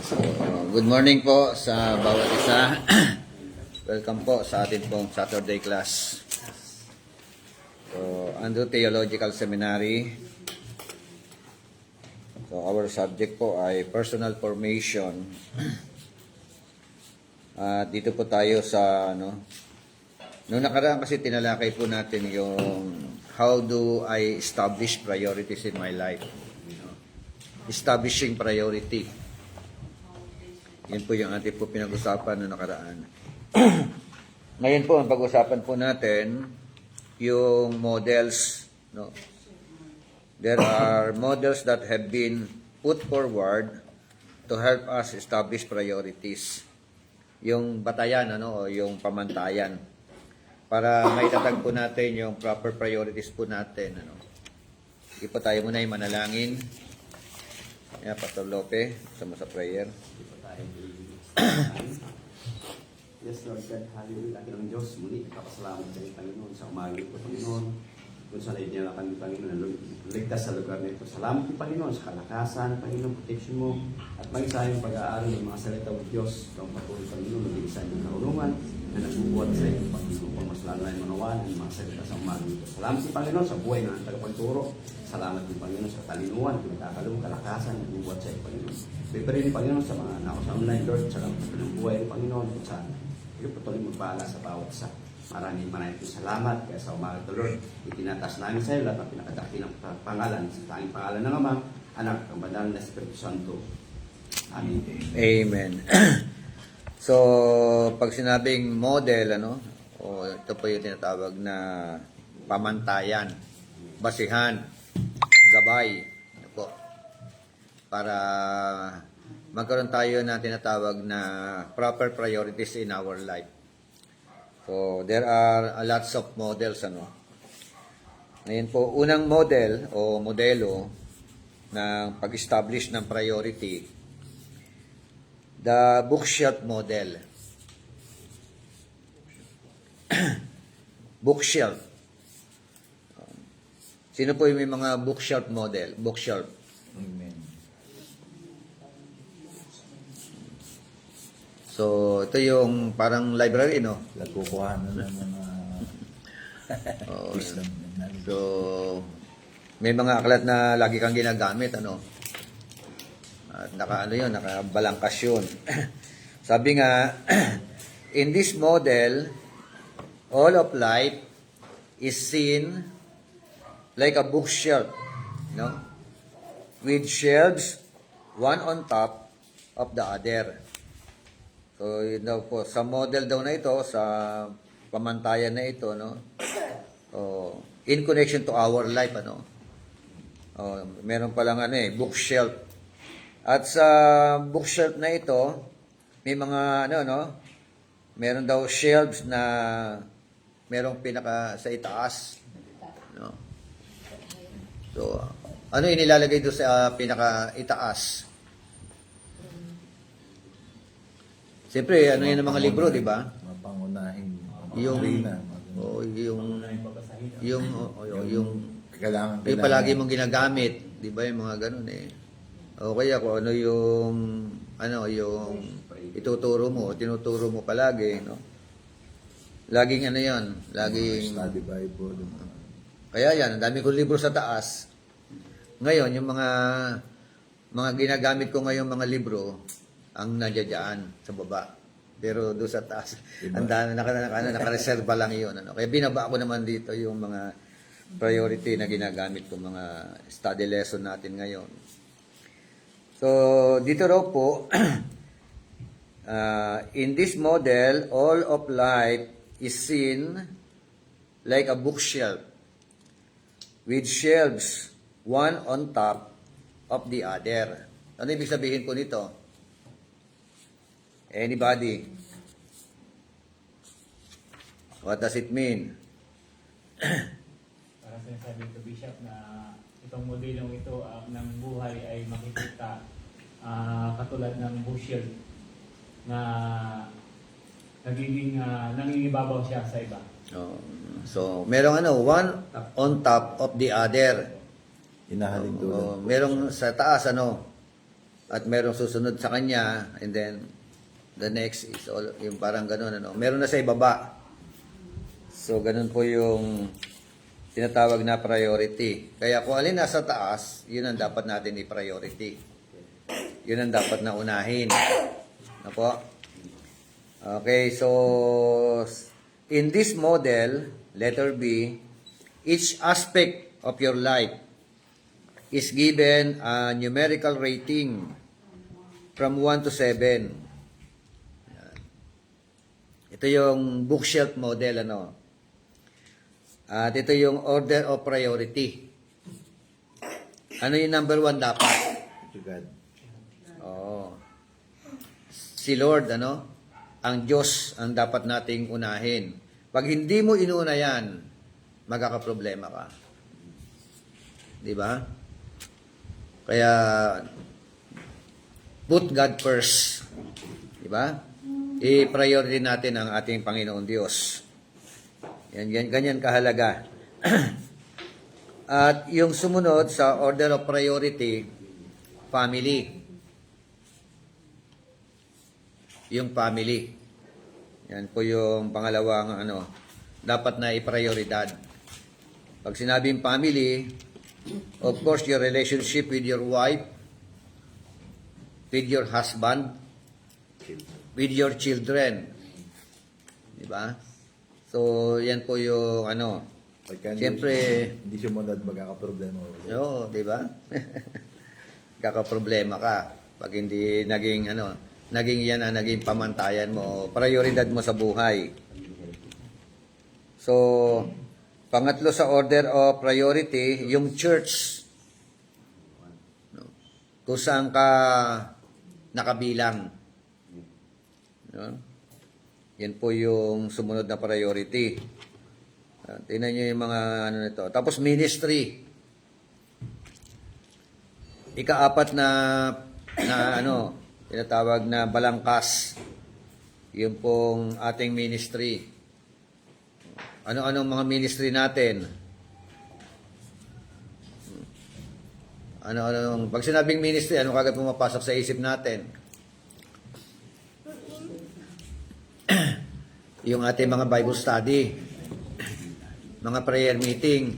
So, good morning po sa bawat isa. Welcome po sa atin pong Saturday class. So, Andrew Theological Seminary. So, our subject po ay personal formation. At dito po tayo sa noong nakaraan kasi tinalakay po natin yung how do I establish priorities in my life. Establishing priority. Yan po yung ating po pinag-usapan noong nakaraan. Ngayon po, ang pag-usapan po natin yung models. There are models that have been put forward to help us establish priorities. Yung batayan, o yung pamantayan. Para maitatag po natin yung proper priorities po natin. Sige po tayo muna yung manalangin. Yeah, Pastor Lope, sama sa prayer. Yes, Lord God, hallelujah. Laki ng Diyos, muli, kapasalamat sa iyo, Panginoon, sa umaga ito, Panginoon. Kung sa layo niya kami, Panginoon, ligtas sa lugar na ito. Salamat po, Panginoon, sa kalakasan, Panginoon, protection mo, at mag-isa yung pag-aaral ng mga salita ng Diyos, kung patuloy, Panginoon, mag-isa yung karunungan na nagbubuhat sa iyo, Panginoon, kung mas lalo na yung manawan ng mga salita sa umaga ito. Salamat po, Panginoon, sa buhay ng tagapagturo. Salamat po, Panginoon, sa talinuan, pinagkakalong kalakasan, nagbubuhat sa iyo, Panginoon. Pipere ni Panginoon sa mga nako sa online, Lord, sa ng buhay ni Panginoon, kung saan ikaw patuloy magbahala sa bawat isa. Maraming salamat kaya sa umaga ito, Lord. Itinatas namin sa iyo lahat ng pinakadakilang pangalan sa tanging pangalan ng Ama, Anak, ang Banal na Espiritu Santo. Amen. Amen. So, pag sinabing model, ito po yung tinatawag na pamantayan, basihan, gabay, po, para magkaroon tayo na tinatawag na proper priorities in our life. So, there are lots of models, Ngayon po, unang model o modelo ng pag-establish ng priority, the bookshelf model. Bookshelf. Sino po yung may mga bookshelf model? Bookshelf. Amen. So, ito yung parang library, Nagkukuhanan ng mga Oo. wisdom. So, may mga aklat na lagi kang ginagamit, At nakabalangkas yun. Sabi nga, in this model, all of life is seen like a bookshelf, with shelves, one on top of the other. So, yun daw po, sa model daw na ito, sa pamantayan na ito, in connection to our life, meron palang bookshelf. At sa bookshelf na ito, may mga, meron daw shelves na merong pinaka sa itaas. So, ano yung nilalagay doon sa pinaka itaas? Siyempre, yun ang mga libro, di ba? Mga pangunahing yung kailangan palagi mong ginagamit, di ba, yung mga ganun o kaya kung yung ituturo mo, tinuturo mo palagi, laging laging study Bible. kaya yan, ang dami kong libro sa taas. Ngayon, yung mga ginagamit ko ngayon mga libro, ang nandiyan sa baba. Pero doon sa taas, ang dami, nakareserva lang yun. Kaya binaba ko naman dito yung mga priority na ginagamit ko, mga study lesson natin ngayon. So, dito raw po, in this model, all of life is seen like a bookshelf with shelves, one on top of the other. Ano ibig sabihin po nito? Anybody? What does it mean? Parang sinasabi ko, Bishop, na itong modelong ito ng buhay ay makikita katulad ng bushel na nangingibabaw siya sa iba. So, merong one on top of the other. Hinahalin tulad. Merong sa taas, at merong susunod sa kanya, and then the next is all, yung parang ganun, ano. Meron na sa ibaba. So, ganun po yung tinatawag na priority. Kaya kung alin nasa taas, yun ang dapat natin i-priority. Yun ang dapat na unahin. Ano po? Okay, so in this model, letter B, each aspect of your life is given a numerical rating from 1 to 7. Yan. Ito yung bookshelf model, ano. At ito yung order of priority. Ano yung number 1 dapat? To God. Oo. Si Lord, ano? Ang Diyos ang dapat nating unahin. Pag hindi mo inuna yan, magkakaproblema ka. Di ba? Kaya, put God first. Di ba? I-priority natin ang ating Panginoon Diyos. Yan, ganyan kahalaga. At yung sumunod sa order of priority, family. Yung family. Yan po yung pangalawang ano, dapat na i-prioridad. Pag sinabing family, of course, your relationship with your wife, with your husband, with your children. Di ba? So, yan po yung ano. Pagka Siyempre, hindi sumunod, magkakaproblema ulit. oo, di ba? Kakaproblema ka pag hindi naging ano, naging yan ang naging pamantayan mo, prioridad mo sa buhay. So, pangatlo sa order of priority, yung church. No? Kung saan ka nakabilang. No? Yan po yung sumunod na priority. Tingnan nyo yung mga ano nito. Tapos ministry. Ika-apat na ano, tinatawag na balangkas. Yung pong ating ministry. Ano-anong mga ministry natin? Ano-anong, pag sinabing ministry, ano kagad pumapasok sa isip natin? Yung ating mga Bible study, mga prayer meeting,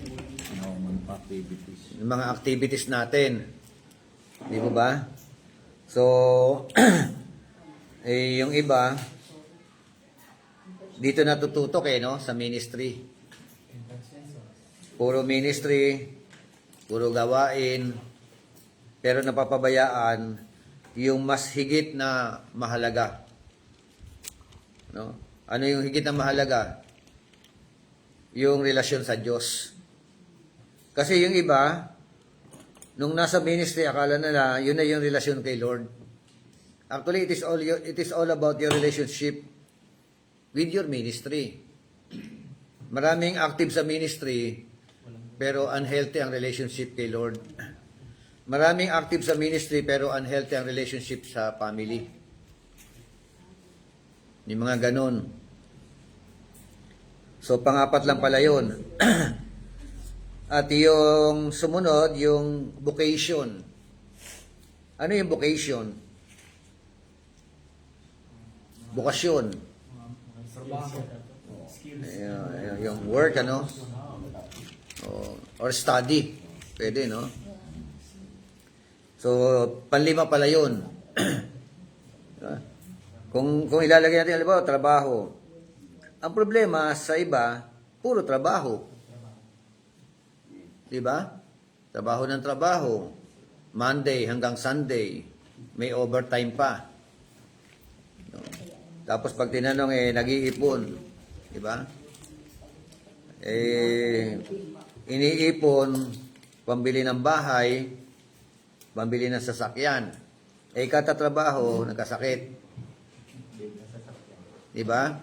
Mga activities. yung mga activities natin. Di ba? So, yung iba, dito natututok no, sa ministry. Puro ministry, puro gawain, pero napapabayaan yung mas higit na mahalaga. No? Ano yung higit na mahalaga? Yung relasyon sa Diyos. Kasi yung iba, nung nasa ministry, akala nila, yun na yung relasyon kay Lord. Actually, it is all about your relationship with your ministry. Maraming active sa ministry, pero unhealthy ang relationship kay Lord. Maraming active sa ministry, pero unhealthy ang relationship sa family. Yung mga ganon. So, pangapat lang pala yun. At yung sumunod, yung vocation. Ano yung vocation? Bukasyon. Yung work, ano? Or study. Pwede, no? So, panlima pala yun. Kung ilalagay natin, halimbawa, trabaho. Ang problema sa iba, puro trabaho. Diba? Trabaho ng trabaho. Monday hanggang Sunday. May overtime pa. No? Tapos pag tinanong, nag-iipon. Diba? Iniipon, pambili ng bahay, pambili ng sasakyan. Katatrabaho, nagkasakit. Diba?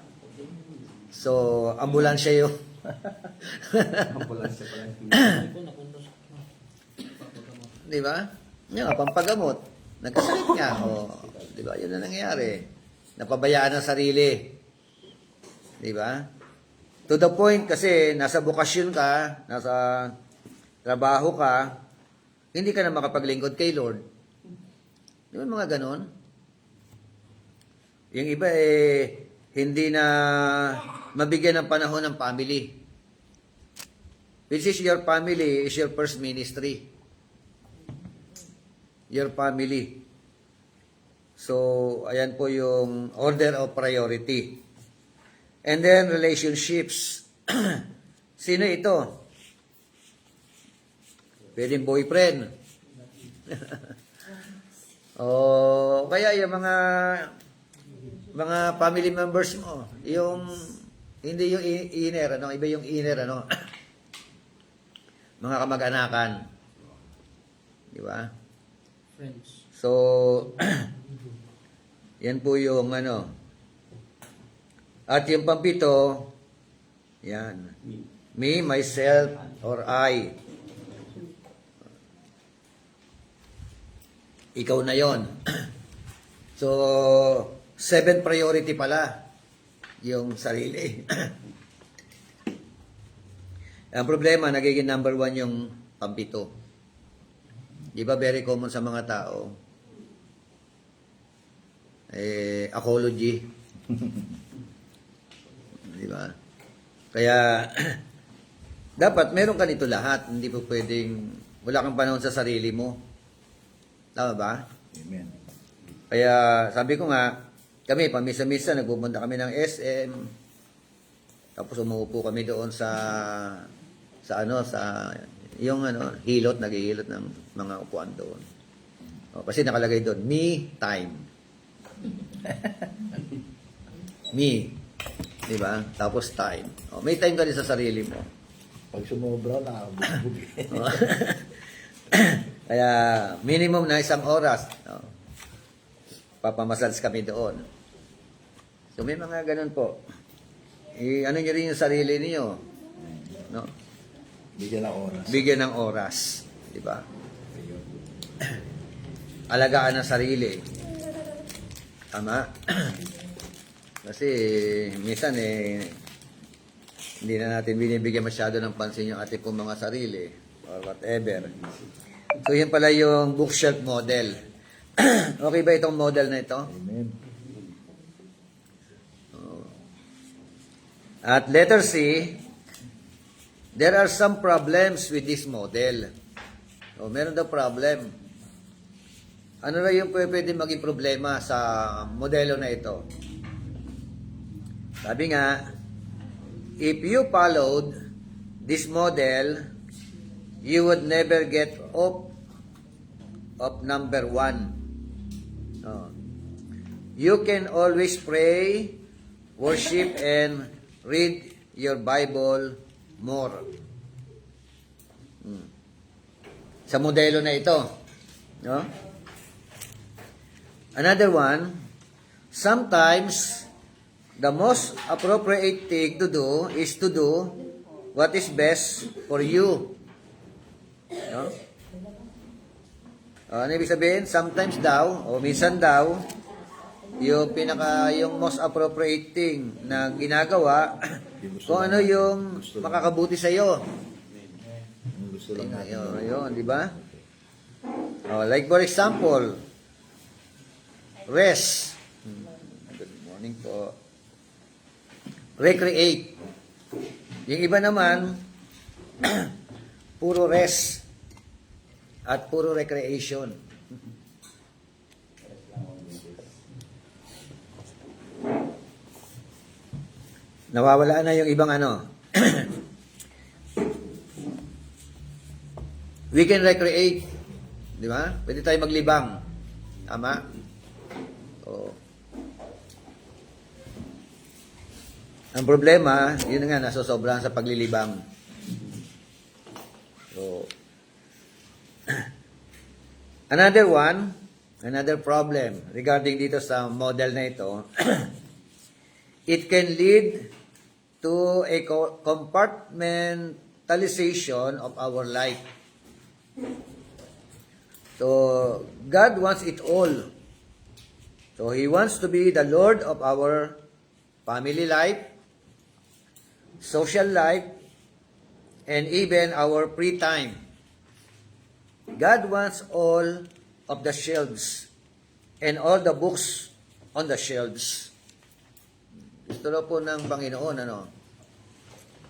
So, ambulansya yun. Ambulansya pala. Di ba? Yung pampagamot. Nagkasakit nga. Di ba? Yun na nangyayari. Napabayaan ang sarili. Di ba? To the point kasi nasa bukasyon ka, nasa trabaho ka, hindi ka na makapaglingkod kay Lord. Di ba mga ganon? Yung iba hindi na mabigyan ng panahon ng family. Which is your family is your first ministry. Your family. So, ayan po yung order of priority. And then, relationships. Sino ito? Pwedeng boyfriend. O kaya yung mga family members mo, yung hindi yung inner, ano, iba yung inner, ano. Mga kamag-anakan. Di ba? Friends. So, yan po yung ano. At yung pampito, yan. Me, myself, or I. Ikaw na yon. So, 7 priority pala yung sarili. Ang problema, nagiging number 1 yung pampito. Di ba very common sa mga tao? Apology. Di ba? Kaya, dapat meron ka nito lahat. Hindi po pwedeng, wala kang panahon sa sarili mo. Tama ba? Amen. Kaya sabi ko nga, kami pamisa-misa nagpupunta kami ng SM. Tapos umuupo kami doon sa yung hilot, naghihilot ng mga upuan doon. O, kasi nakalagay doon, me time. Me. Di ba? Tapos time. O, may time ka din sa sarili mo. Pag sumobra, nakabubog. Kaya minimum na 1 oras. No? Papamassage kami doon. So may mga ganun po. Ano nyo rin yung sarili niyo, no? Bigyan ng oras. Bigyan ng oras, di ba? Alagaan ang sarili. Tama? Kasi minsan hindi na natin binibigyan masyado ng pansin yung ating pong mga sarili or whatever. So yan pala yung bookshelf model. Okay ba itong model na ito? Amen. At letter C, there are some problems with this model. O, meron daw problem. Ano na yung pwede maging problema sa modelo na ito? Sabi nga, if you followed this model, you would never get off of number 1. No. You can always pray, worship, and read your Bible more. Sa modelo na ito. No? Another one, sometimes the most appropriate thing to do is to do what is best for you. No? Ano ibig sabihin? Sometimes daw, o minsan daw, yung most appropriate thing na ginagawa, kung ano yung makakabuti sa iyo. Ang gusto lang natin. Yun, di ba? Like for example, rest. Good morning po. Recreate. Yung iba naman, puro rest at puro recreation. Nawawala na yung ibang We can recreate. Di ba? Pwede tayo maglibang. Tama? O. Ang problema, yun nga, nasosobrahan sa paglilibang. So, another problem regarding dito sa model na ito, it can lead to a compartmentalization of our life. So, God wants it all. So, He wants to be the Lord of our family life, social life, and even our free time. God wants all of the shelves and all the books on the shelves. Gusto daw po ng Panginoon, ano,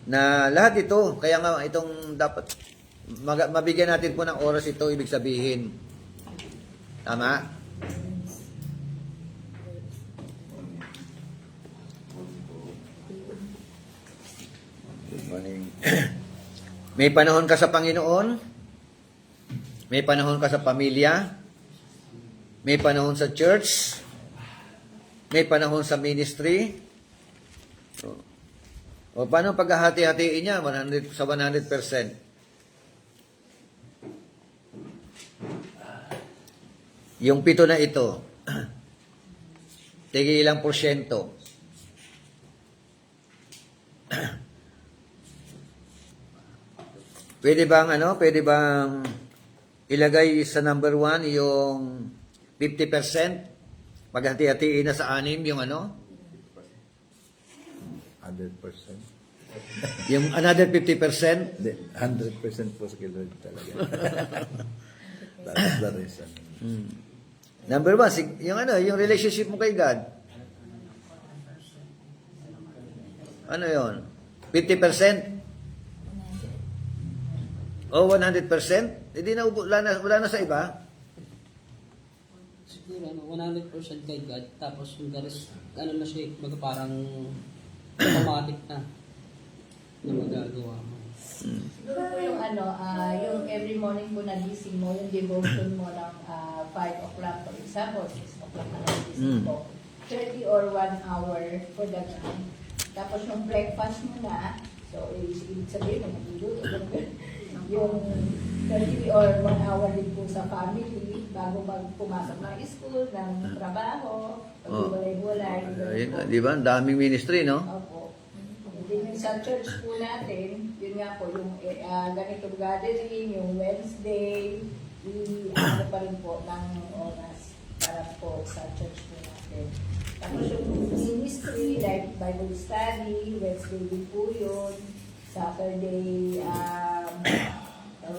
na lahat ito, kaya nga itong dapat, mabigyan natin po ng oras ito, ibig sabihin. Tama? Good morning. May panahon ka sa Panginoon, may panahon ka sa pamilya, may panahon sa church, may panahon sa ministry. O paano paghahati-hatiin niya 100 sa 100%? Yung 7 na ito, tigil ilang porsyento? Pwede bang ilagay sa number 1 yung 50%? Paghati-hatiin na sa 6 yung 100%. yung another 50%? Hindi, 100% po sa Lord talaga. That's the reason. Number 1, yung relationship mo kay God. Ano yon? 50%? O 100%? Hindi na, wala na sa iba? Siguro 100% kay God, tapos yung the rest, na siya, baga parang automatic na magagawa mo. Siguro po yung yung every morning po nagising mo, yung devotion mo ng 5 o'clock, for example, 6 o'clock na nagising po. 30 or 1 hour for the day. Tapos yung breakfast mo na, so ibig sabihin mo, magluluto. Yung 30 or 1 hour din po sa family, bago pumasok ng school, ng trabaho, pag-iwalay-walay. Di ba? Ang daming ministry, no? Opo. Din yung sa church po natin, yun nga po, yung ganitong gathering, yung Wednesday, pa rin po ng oras para po sa church po natin. Tapos yung ministry, like Bible study, Wednesday din po yun, Saturday,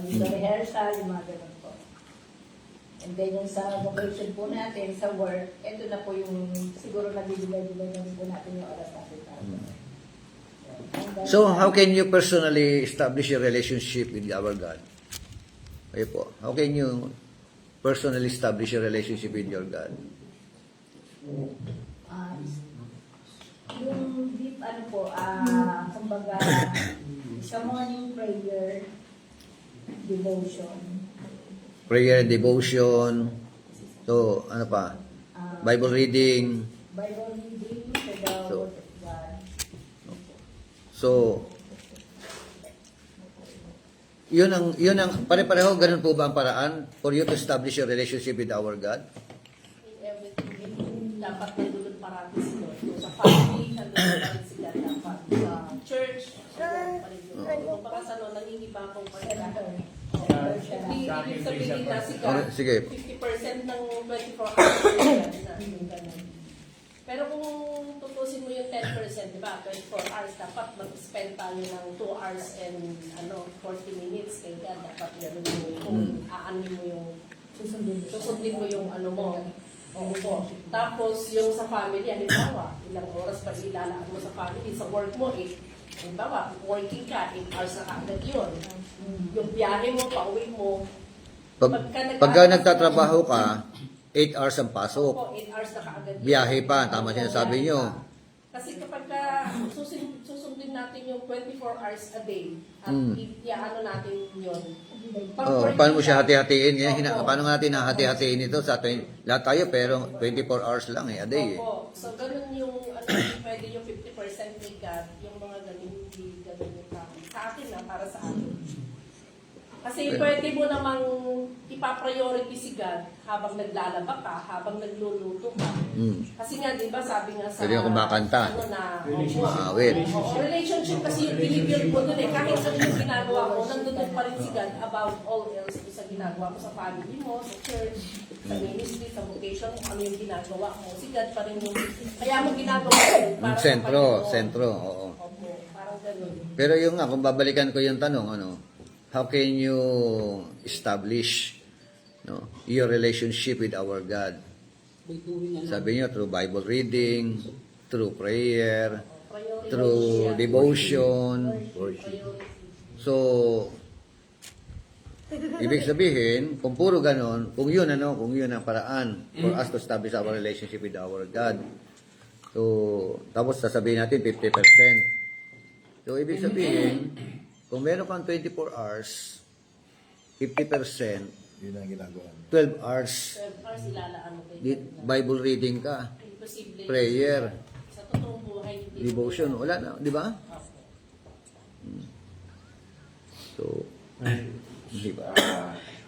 rehearsal, yung mga ganun po. And then yung sa vocation po natin, sa work, ito na po yung siguro nabibigay-bigay na po natin yung oras natin para po. So, how can you personally establish a relationship with our God? Kayo po. How can you personally establish a relationship with your God? Yung deep, kumbaga, sa morning prayer, devotion. Prayer and devotion. So, ano pa? Bible reading. Bible reading to the So, Word of God. So, yun ang pare-pareho, ganun po ba ang paraan for you to establish a relationship with our God? Everything dapat nandun parati si Lord. So, sa family, nandun parati si God dapat. Sa church, nandun pa rin yun. Kung baka sa nangingibakong pa rin. Hindi ibig sabihin na si God, Okay, sige. 50% ng 24 hours na ganun. Pero kung tutusin mo yung 10%, di ba, 24 hours, dapat mag-spend tayo ng 2 hours and 40 minutes kay God. Dapat gano'n mo kung aanin mo yung susundin mo yung mo. Oo. Tapos yung sa family, halimbawa, ilang oras pa ilalaan mo sa family. Sa work mo, halimbawa, working ka, 8 hours na kaagad yun. Yung biyahe mo, pauwi mo. Pagka nagtatrabaho ka, 8 hours ang pasok. Opo, 8 hours na kaagad yun. Biyahe pa, tama sinasabi nyo. Kasi kapag susundin natin yung 24 hours a day, at natin yun. Paano mo siya hati-hatiin? Paano nga natin hati-hatiin ito sa atin? Lahat tayo, pero 24 hours lang a day. Opo. So, ganun yung, pwede yung 50% may God, yung mga ganun, hindi ganun yung sa akin para sa akin. Kasi pwede mo namang ipa-priority si God habang naglalaba ka, habang nagluluto ka. Kasi nga, di ba, sabi nga sa... Pwede yung kumakanta. Maawit. Relationship kasi yung binibigyan mo dun kahit sa yung ginagawa mo, nandun pa rin si God about all else sa ginagawa mo sa family mo, sa church, sa ministry, sa vocation, ano yung ginagawa mo. Si God pa rin yung... Kaya mo ginagawa yun para sa Sentro, oo. Opo, parang ganun. Pero yung kung babalikan ko yung tanong, how can you establish your relationship with our God? May tuwing ano. Sabi niyo, through Bible reading, through prayer, Priority through siya. devotion. Priority. So, ibig sabihin, kung puro ganon, kung yun ang paraan for us to establish our relationship with our God. So, tapos sasabihin natin 50%. So, ibig sabihin, kung meron kang 24 hours, 50%, Yun ang ginagawa niya. 12 hours, 12 hours ilalaan mo kayo. Bible reading ka, Imposible. prayer, Sa totoong buhay, hindi devotion, wala na, di ba? So, di ba?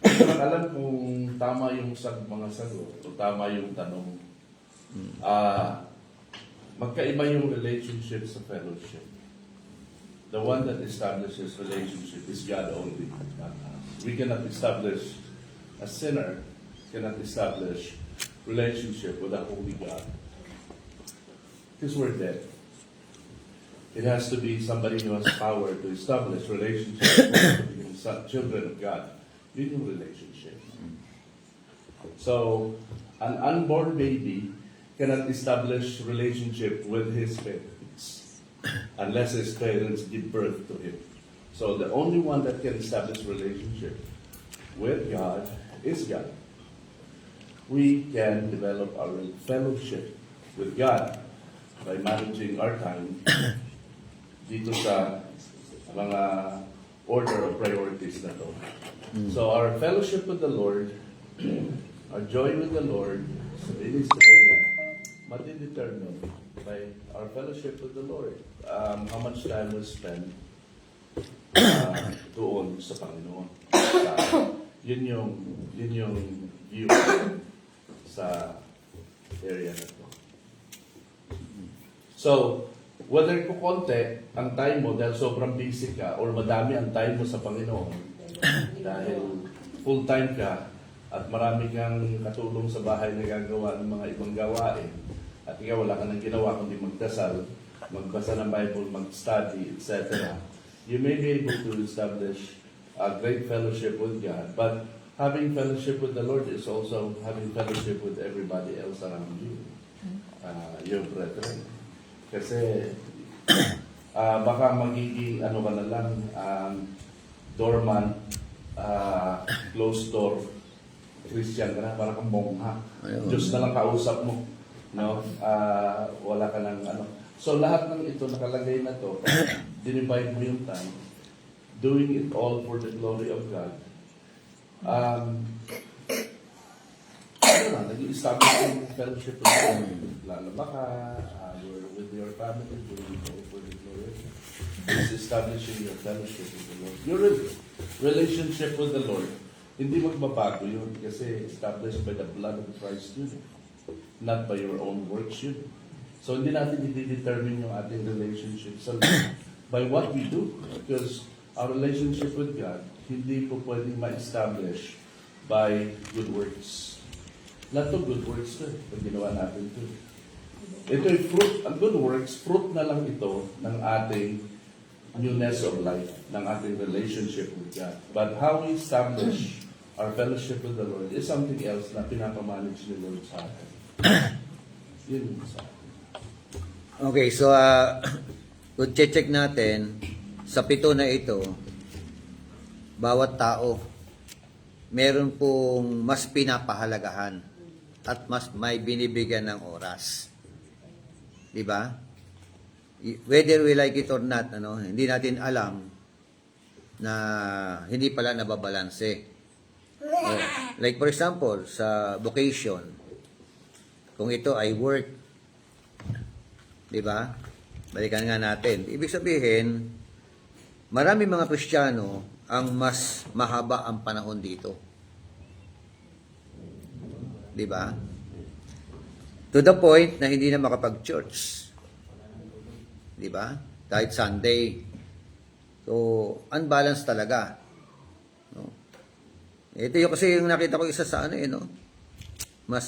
Hindi ko alam kung tama yung mga sagot o tama yung tanong. Magkaiba yung relationship sa fellowship. The one that establishes relationship is God only, not us. We cannot establish, a sinner cannot establish relationship with a holy God. Because we're dead. It has to be somebody who has power to establish relationship with children of God. Yun yung relationship. So, an unborn baby cannot establish relationship with his parents unless his parents give birth to him. So, the only one that can establish relationship with God is God. We can develop our fellowship with God by managing our time dito sa mga order of priorities na to. So our fellowship with the Lord, our joy with the Lord, sabihin sa kanya, matidetermine by our fellowship with the Lord. How much time we spend doon sa Panginoon. Yun yung view sa area na to. So, whether kukonte ang time mo dahil sobrang busy ka or madami ang time mo sa Panginoon dahil full-time ka at marami kang katulong sa bahay na gagawa ng mga ibang gawain at ikaw wala ka nang ginawa kundi magdasal, magbasa ng Bible, mag-study, etc. You may be able to establish a great fellowship with God, but having fellowship with the Lord is also having fellowship with everybody else around you, your brethren. Kasi baka magiging ano ka na lang, doorman, closed door, Christian ka na, parang kang mongha. Ayun. Diyos na lang kausap mo. No? Wala ka ng ano. So lahat ng ito nakalagay na to, dinivide mo yung time, doing it all for the glory of God. Ano na, nag-establish yung fellowship with God. Lalaba ka, you're with your family, doing it all for the glory of God. It's establishing your fellowship with the Lord. Your relationship with the Lord, hindi magbabago yun kasi established by the blood of Christ yun. Not by your own works yun. So hindi natin i-determine yung ating relationship sa Lord by what we do. Because our relationship with God, hindi po pwedeng ma-establish by good works. Not to good works to pag ginawa natin to. Ito ay fruit, ang good works, fruit na lang ito ng ating newness of life, ng ating relationship with God. But how we establish our fellowship with the Lord is something else na pinapamanage ni Lord sa atin. Yun yung sa atin. Okay, so kung check natin, sa 7 na ito, bawat tao, meron pong mas pinapahalagahan at mas may binibigyan ng oras. Di ba? Whether we like it or not, hindi natin alam na hindi pala nababalanse. Like for example, sa vocation, kung ito ay work, di ba? Balikan nga natin. Ibig sabihin, marami mga Kristiyano ang mas mahaba ang panahon dito. Di ba? To the point na hindi na makapag-church. Di ba? Kahit Sunday. So, unbalanced talaga. No? Ito yung kasi yung nakita ko isa sa mas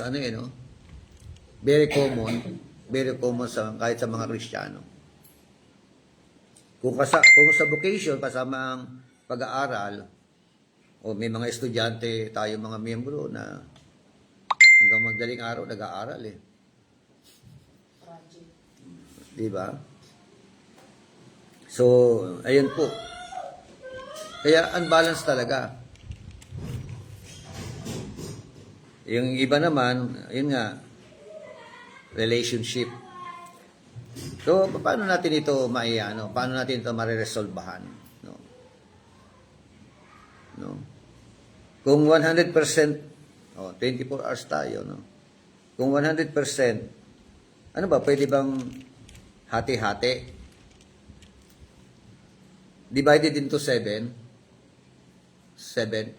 very common sa kahit sa mga Kristiyano. Kung sa vocation kasama ang pag-aaral o may mga estudyante tayo mga miyembro na Hanggang magdaling araw, nag-aaral eh. Project. Di ba? So, ayun po. Kaya unbalanced talaga. Yung iba naman, yun nga, relationship. So, paano natin ito maiano? Paano natin ito mariresolbahan? No? No? Kung 100%, 24 hours tayo, no? Kung 100%, ano ba, pwede bang hati-hati? Divided into 7%. 7%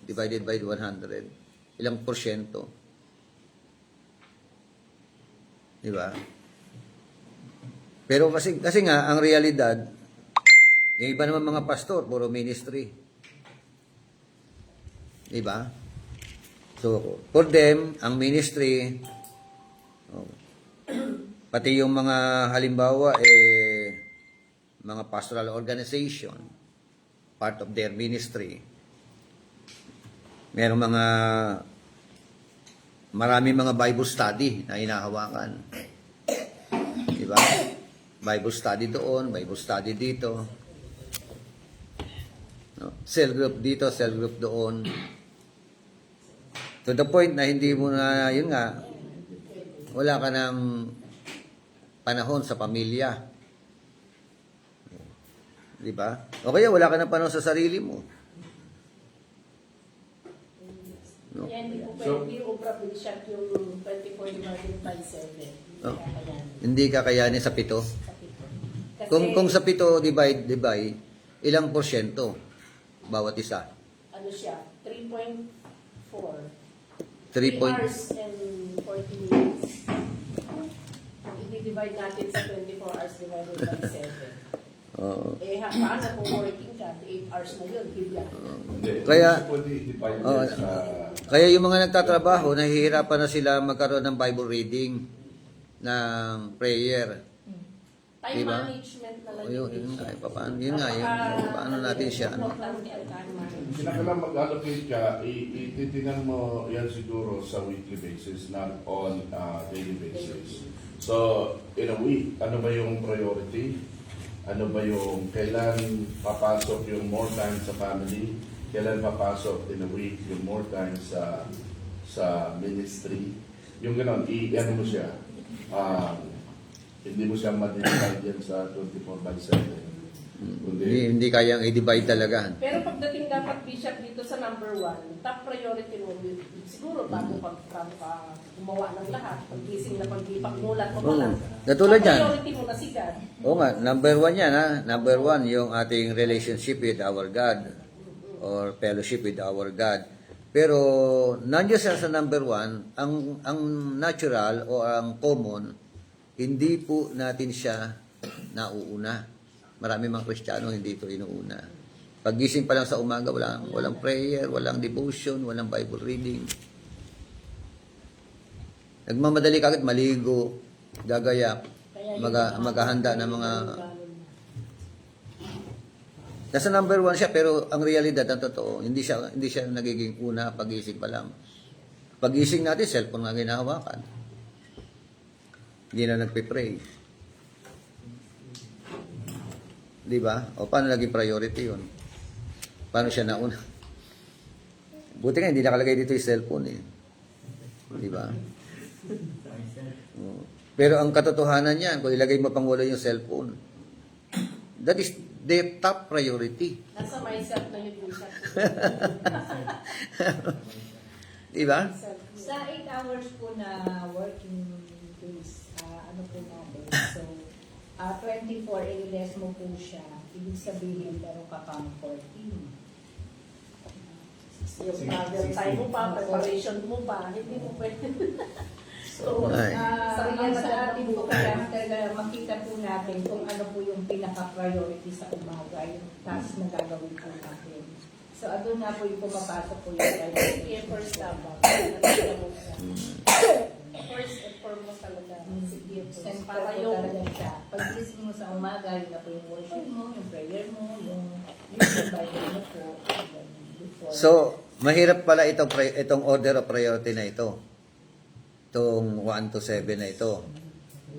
divided by 100. Ilang porsyento? Di ba? Pero kasi nga, ang realidad, yung iba naman mga pastor, puro ministry. Di ba? So, for them, ang ministry, pati yung mga halimbawa, mga pastoral organization, part of their ministry. Merong maraming mga Bible study na hinahawakan. Di ba? Bible study doon, Bible study dito. No? Cell group dito, cell group doon. To the point na hindi mo na, yun nga, wala ka ng panahon sa pamilya. Di ba? O kaya wala ka ng panahon sa sarili mo. No? Kaya hindi po pwede i-obra bishop yung 24 divided by 7. No? Hindi kakayanin sa 7. Kasi, Kung sa 7 divide by, ilang porsyento bawat isa? ano siya, 3.4. 3 3 hours and 40 minutes. I-divide natin sa 24 hours divided by 7. Oo. Paano kung working ka, 8 hours mo yun, bigla. Hindi. Kaya- Pwede i-divide Oo. yan sa... Kaya yung mga nagtatrabaho, nahihirapan na sila magkaroon ng Bible reading, ng prayer. Time Diba? management na lang Yun, yung nga, paano natin siya, ano? Importante ang time management. Kinakailangan mag-allocate ka, ititingnan mo yan siguro sa weekly basis, not on daily basis. So, in a week, ano ba yung priority? Ano ba yung kailan papasok yung more time sa family? Kailan papasok in a week yung more time sa ministry? Yung gano'n, i-ano mo siya. Hindi mo siya ma-divide yan sa 24 by 7. Hindi kayang i-divide talaga. Pero pagdating dapat bishop dito sa number 1, top priority mo, siguro bago ka gumawa ng lahat, paggising na pagmulat mo pa Oo. lang. Katulad Top yan. priority mo na si God. Oo nga, number 1 yan ha. Number 1, yung ating relationship with our God or fellowship with our God. Pero nandiyo siya sa number 1, ang natural o ang common, hindi po natin siya nauuna. Marami mga Kristiyano hindi ito inuuna. Paggising pa lang sa umaga, walang prayer, walang devotion, walang Bible reading. Nagmamadali ka agad, maligo, gagayak, maghahanda ng mga... Nasa number 1 siya, pero ang realidad, ang totoo, hindi siya nagiging una pagising pa lang. Pagising natin, cellphone nga ginahawakan. Hindi na nagpe-pray. Di ba? O paano naging priority yun? Paano siya nauna? Buti nga, hindi nakalagay dito yung cellphone eh. Di ba? Pero ang katotohanan niyan, kung ilagay mo pang wala yung cellphone, that is the top priority. Nasa mindset na yun bishop. Di ba? Sa 8 hours po na working days, ano po natin, so 24, i-less mo po siya, ibig sabihin, meron ka pang 14. Yung travel time mo pa, preparation mo pa, hindi mo pwede. So, Ay. Ang sa atin po kaya talaga makita po natin kung ano po yung pinaka-priority sa umaga, yung task na gagawin po natin. So, doon na po yung pumapasok po yung priority. First dapat. First and foremost talaga. Sige po. Send Para po yung talaga siya. Pag-gising mo sa umaga, yun na po yung worship mo, yung prayer mo, yung Bible mo po. Before. So, mahirap pala itong order of priority na ito. Itong 1 to 7 na ito.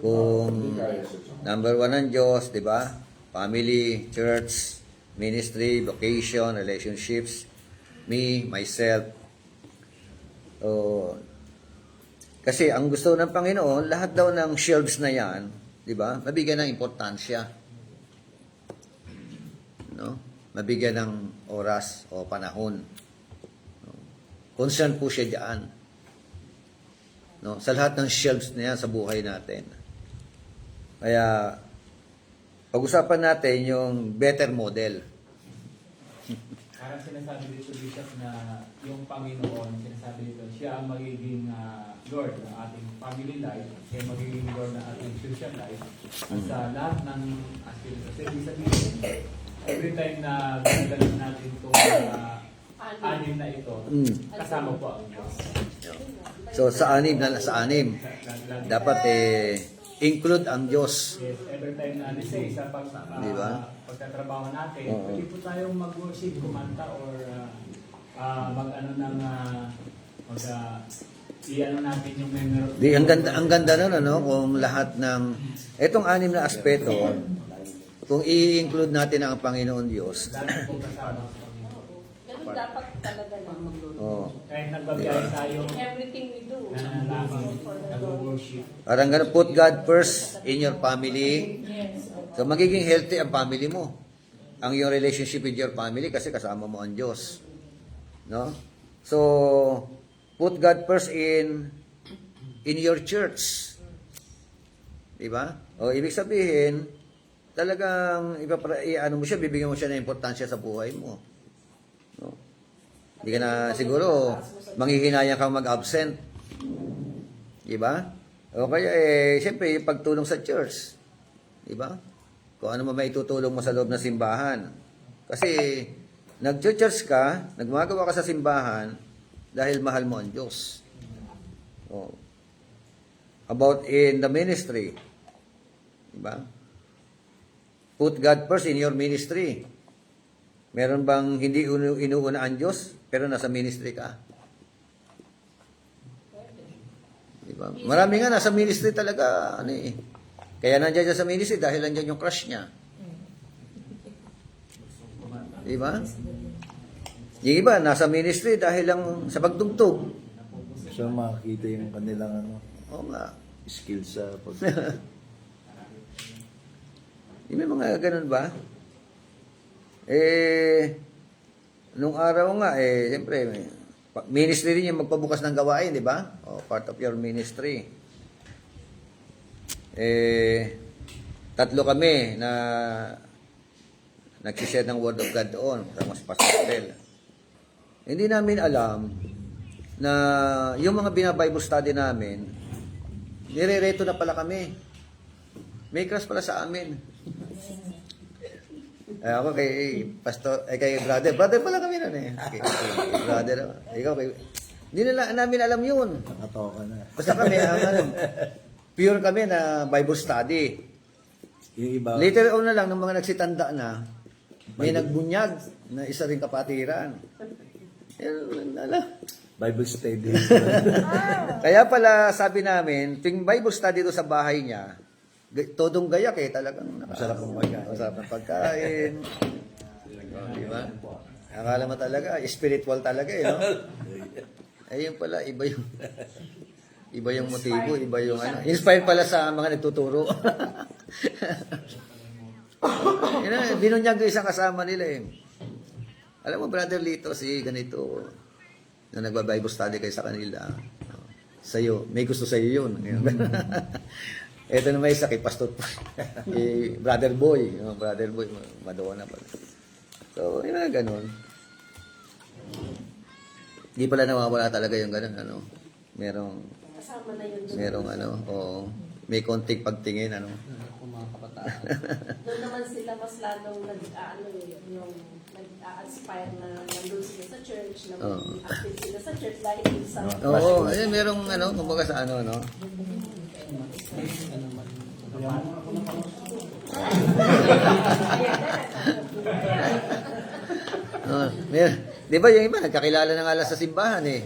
Kung number 1 ang Diyos, di ba? Family, church, ministry, vocation, relationships, me, myself. Kasi ang gusto ng Panginoon, lahat daw ng shelves na yan, di ba? Mabigyan ng importansya. No? Mabigyan ng oras o panahon. No? Concern po siya diyan. No? Sa lahat ng shelves na yan sa buhay natin. Kaya, pag-usapan natin yung better model. Parang sinasabi dito, Bishop, na yung Panginoon, sinasabi dito, siya ang magiging Lord ng ating family life, siya ang magiging Lord ng ating social life. At sa lahat ng aspects, kasi ibig sabihin, every time na ginagalit natin itong anim na ito, kasama po ang Diyos. So, sa anim, dapat include ang Diyos. Yes, every time na say sa Diba? pagtatrabaho natin, Oo. pwede po tayong mag-worship, kumanta, or mag-ano ng i-ano natin yung memory. Di, ang ganda nun, ano, kung lahat ng, etong 6 na aspeto, kung i-include natin ang Panginoon Diyos, Dahil po kasama sa Panginoon. Ganun dapat talaga na. oh, Kahit nagbabiyahe tayo, Everything we do. nananalangin, for the Lord. nag-worship. parang ganun, put God first in your family. So, magiging healthy ang family mo. Ang yung relationship with your family kasi kasama mo ang Diyos. No? So, put God first in your church. Diba? O, ibig sabihin, talagang ano mo siya, bibigyan mo siya ng importansya sa buhay mo. No? Hindi ka na siguro manghihinayang kang mag-absent. Diba? O kaya siyempre, yung pagtulong sa church. Diba? Kung ano man may tutulong mo sa loob ng simbahan. Kasi, nag-church ka, nagmagawa ka sa simbahan, dahil mahal mo ang Diyos. Oh. About in the ministry. Diba? Put God first in your ministry. Meron bang hindi inuuna ang Diyos, pero nasa ministry ka? Diba? Marami nga nasa ministry talaga. Ano eh. Kaya nandiyan siya sa ministry dahil nandiyan yung crush niya. Diba? Yung iba, nasa ministry dahil lang sa pagtugtog. So makikita yung kanilang Oo nga. skills sa pag... Yung may mga ganun ba? Nung araw nga, siyempre, ministry rin yung magpabukas ng gawain, di ba? O, part of your ministry. 3 kami na nagsishare ng Word of God doon sa mas Pastel. Hindi namin alam na yung mga bina-Bible study namin, nire-reto na pala kami. May crush pala sa amin. Ako kay pastor, kay brother pala kami nun eh. Kay brother, ikaw kay... Hindi na namin alam yun. Nakatawa ka na. Basta kami, pure kami na Bible study. Yung iba, Later on na lang, ng mga nagsitanda na, may nagbunyag na isa ring kapatiran. Bible study. Kaya pala sabi namin, tuwing Bible study doon sa bahay niya, todong gayak talagang Masarap ang pagkain. Masarap ang pagkain. Di ba? Akala mo talaga, spiritual talaga no? Ayun pala, iba yung motibo, iba yung ano. Inspired pala sa mga nagtuturo. Binunyag yung isang kasama nila eh. Alam mo, Brother Lito, si ganito, na nagba-Bible study kayo sa kanila. Sa'yo, may gusto sa'yo yun. Ito naman isa kay Pastor Brother Boy, madawa na pala. So, yun na ganun. Hindi pala nawawala talaga yung ganun, ano. Kasama na yun. May konting pagtingin, ano. Kung mga kabataan. Doon naman sila mas lalong nag-inspire na nandun sila sa church, na active sila sa church dahil sa Oo, ayun, merong, kumbaga sa ano, no. Di ba yung iba, nagkakilala na nga lang sa simbahan eh.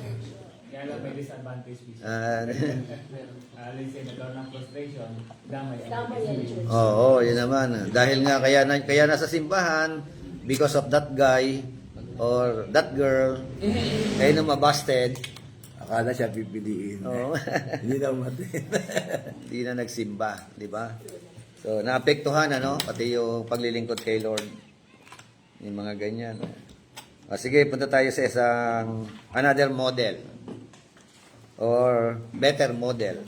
Kaya lang may disadvantage piece. Ah, Let's say, nagkaroon ng frustration, damay ang Damay ang church. Oo, yun naman. Dahil nga kaya nasa simbahan because of that guy or that girl kaya na mabasted. Akala siya pipiliin. Oo. Hindi na umatin. Hindi na nagsimba, di ba? So, naapektuhan pati yung paglilingkod kay Lord. Yung mga ganyan. Sige, punta tayo sa isang another model or better model.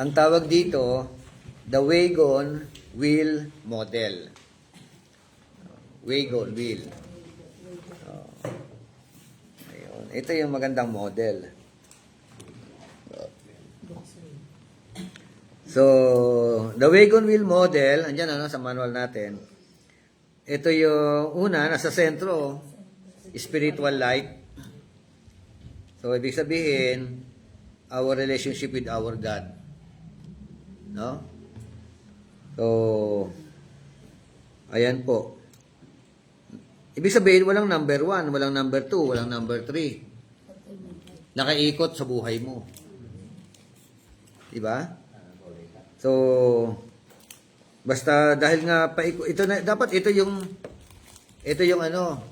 Ang tawag dito, the wagon wheel model. Wagon wheel. Ayun. Ito yung magandang model. So, the wagon wheel model, andyan sa manual natin. Ito yung una, nasa sentro, spiritual life. So, ibig sabihin, our relationship with our God. No? So, ayan po. Ibig sabihin, walang number 1, walang number 2, walang number 3. Nakaikot sa buhay mo. Diba? So, basta dahil nga ito na, dapat ito yung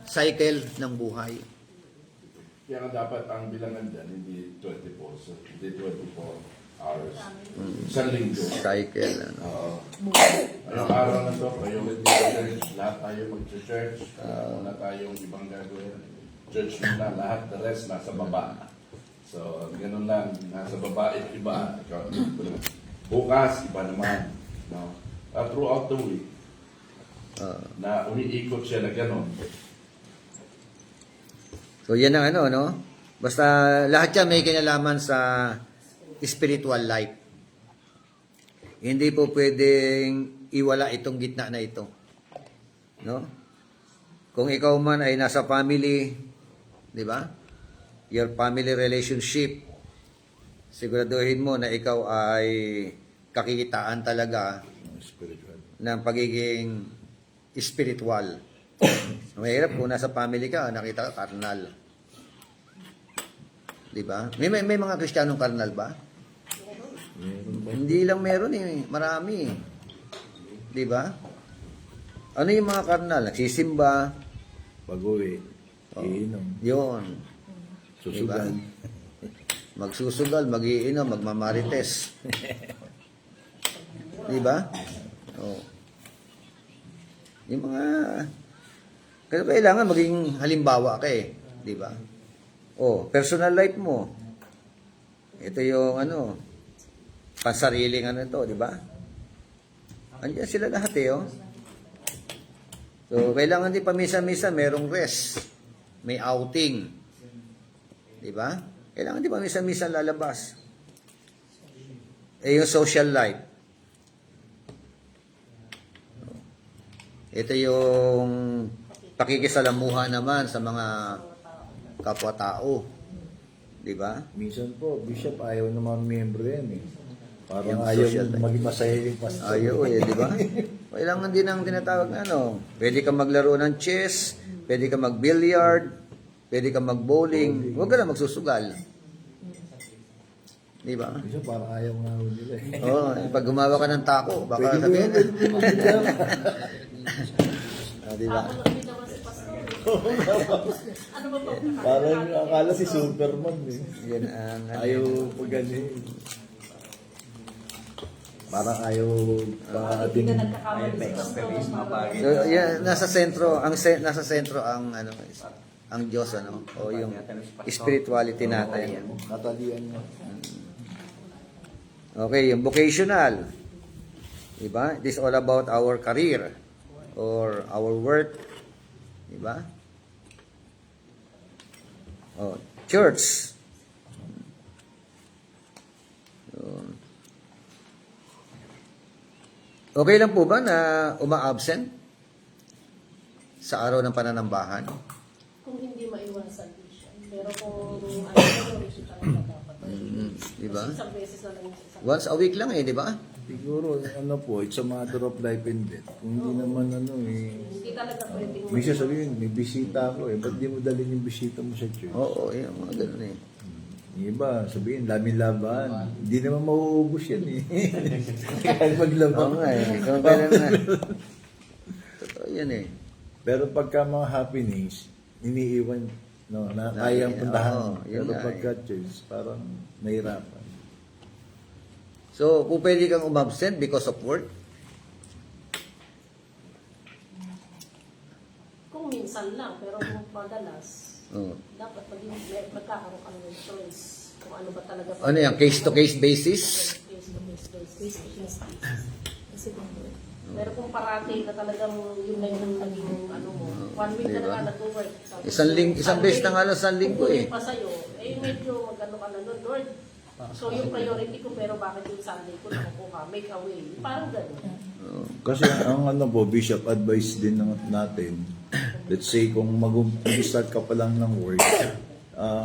cycle ng buhay. Kaya nga dapat ang bilangan dyan, hindi 24, so hindi 24 hours. Isang linggo. Cycle. Oo. Anong araw na to, kayo mag-church, lahat tayo mag-church, wala tayong ibang gagawin. Church muna, lahat, the rest nasa baba. So, ganun lang, nasa baba, iba. Bukas, iba naman. No? Throughout the week, na umiikot siya na ganun. So, yan ang Basta lahat yan may kinalaman sa spiritual life. Hindi po pwedeng iwala itong gitna na ito. No? Kung ikaw man ay nasa family, di ba? Your family relationship, siguraduhin mo na ikaw ay kakikitaan talaga Spiritual. ng pagiging spiritual. Mahirap kung nasa family ka, nakita ka carnal. Di ba? May mga Kristiyanong carnal ba? Hindi lang meron marami. Di ba? Ano yung mga carnal? Nagsisimba. Pag-uwi, iinom, Yun. susugan. Magsusugal, mag-iinom, magmamarites. Di ba? Oh. Yung mga... Kaya kailangan maging halimbawa ka eh. Di ba? Oh, personal life mo. Ito yung pansariling ito, di ba? Andiyan sila lahat oh. So, kailangan din pamisa-misa, merong rest. May outing. Di ba? Kailangan din pamisa-misa lalabas. Yung social life. Ito yung pakikisalamuha naman sa mga kapwa-tao. Di ba? Minsan po, Bishop, ayaw naman miyembro yan eh. Parang Yung ayaw social life. maging masaya yung pastor. Ayaw di ba? Kailangan din ang tinatawag na Pwede ka maglaro ng chess, pwede ka mag-billiard, pwede ka mag-bowling, huwag ka na magsusugal. Di ba? Minsan parang ayaw nga ho nila eh. Oo, pag gumawa ka ng tako, baka Pwede sabihin. mo Di ba? Ako lang din naman si Pastor. Ano ba ba? Parang akala si Superman eh. Yan ang Ayaw pag ganun. Parang ayaw pa Hindi din. ka nagkakamali si Pastor. So, nasa sentro ang Diyos o yung spirituality natin. Natalian niya. Okay, yung vocational. Diba? It is all about our career or our work. Diba? Oh, church. Okay lang po ba na uma-absent sa araw ng pananambahan? Kung hindi maiwasan siya. Pero kung ano, resulta talaga dapat. Diba? Isang beses na lang yung isang Once a week lang di ba? Siguro, it's a matter of life and death. Kung hindi naman Hindi talaga pwedeng minsan sabihin, may bisita ako ba't di mo dalhin yung bisita mo sa church? Oo, yun, mga ganun eh. Yung iba, sabihin, laban. Hindi naman mauubos yan eh. Kahit maglaba. Oo nga eh. Kung kailan na. Totoo yan eh. Pero pagka mga happenings, iniiwan, na kayang puntahan. Oo, yun Pero nga pagka church, parang nahirapan. So, kung pwede kang umabsent because of work, kung minsan lang, pero kung madalas, oh. dapat magkakaroon ka ng choice kung ano ba talaga. Ano yan, case-to-case basis? Case to case basis. Pero kung parati na talagang yun na yun ang naging ano mo, 1 week ka Diba? na nga nag-work. tapos Isang beses na nga lang sa linggo eh. kukunin pa sa'yo, medyo mag-ano ka na nun, Lord. So yung priority ko, pero bakit yung Sunday ko nakukuha? Make a way. Parang gano'n. Kasi ang Bishop, advice din natin, let's say kung mag-start ka pa lang ng work,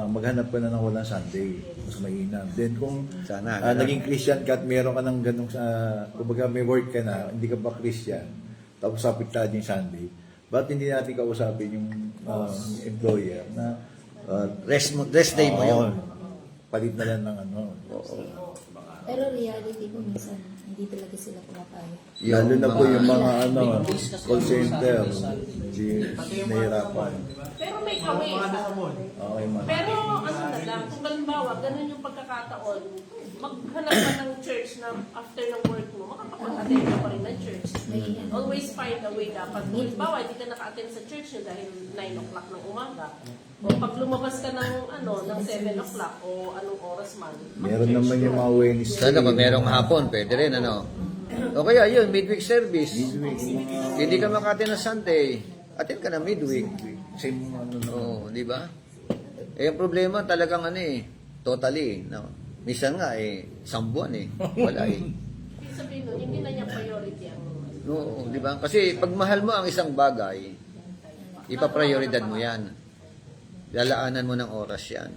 maghanap ka na ng walang Sunday. Mas mainam. Then kung Sana, naging Christian ka at meron ka ng ganong, kumbaga may work ka na, hindi ka pa Christian, tapos apektado yung Sunday, ba't hindi natin kausapin yung employer na Rest day mo yun. palit na lang ng Pero reality ko minsan, hindi talaga sila pumapayag. lalo na po yung mga Big case kasi call yung center, sabi hindi nahirapan. Pero make a way. Okay, man. Pero ano na lang, kung halimbawa, ganun yung pagkakataon, maghanap ka ng church na after ng work mo, makapag-attend ka pa rin ng church. Always find a way dapat. Kung halimbawa, hindi ka naka-attend sa church nyo dahil 9 o'clock ng umaga, o pag lumabas ka ng 7 o'clock o anong oras man, Meron naman yung mga Wednesday. Sana pag merong hapon, pwede rin ano. O kaya yun, midweek service. Hindi ka makati na Sunday. Attend ka na midweek. Same Oo, di ba? Eh, ang problema talagang totally, no? Minsan nga isang buwan wala ibig sabihin nun, hindi na niya priority ang No, di ba? Kasi pag mahal mo ang isang bagay, ipaprioridad mo yan. Lalaanan mo ng oras yan.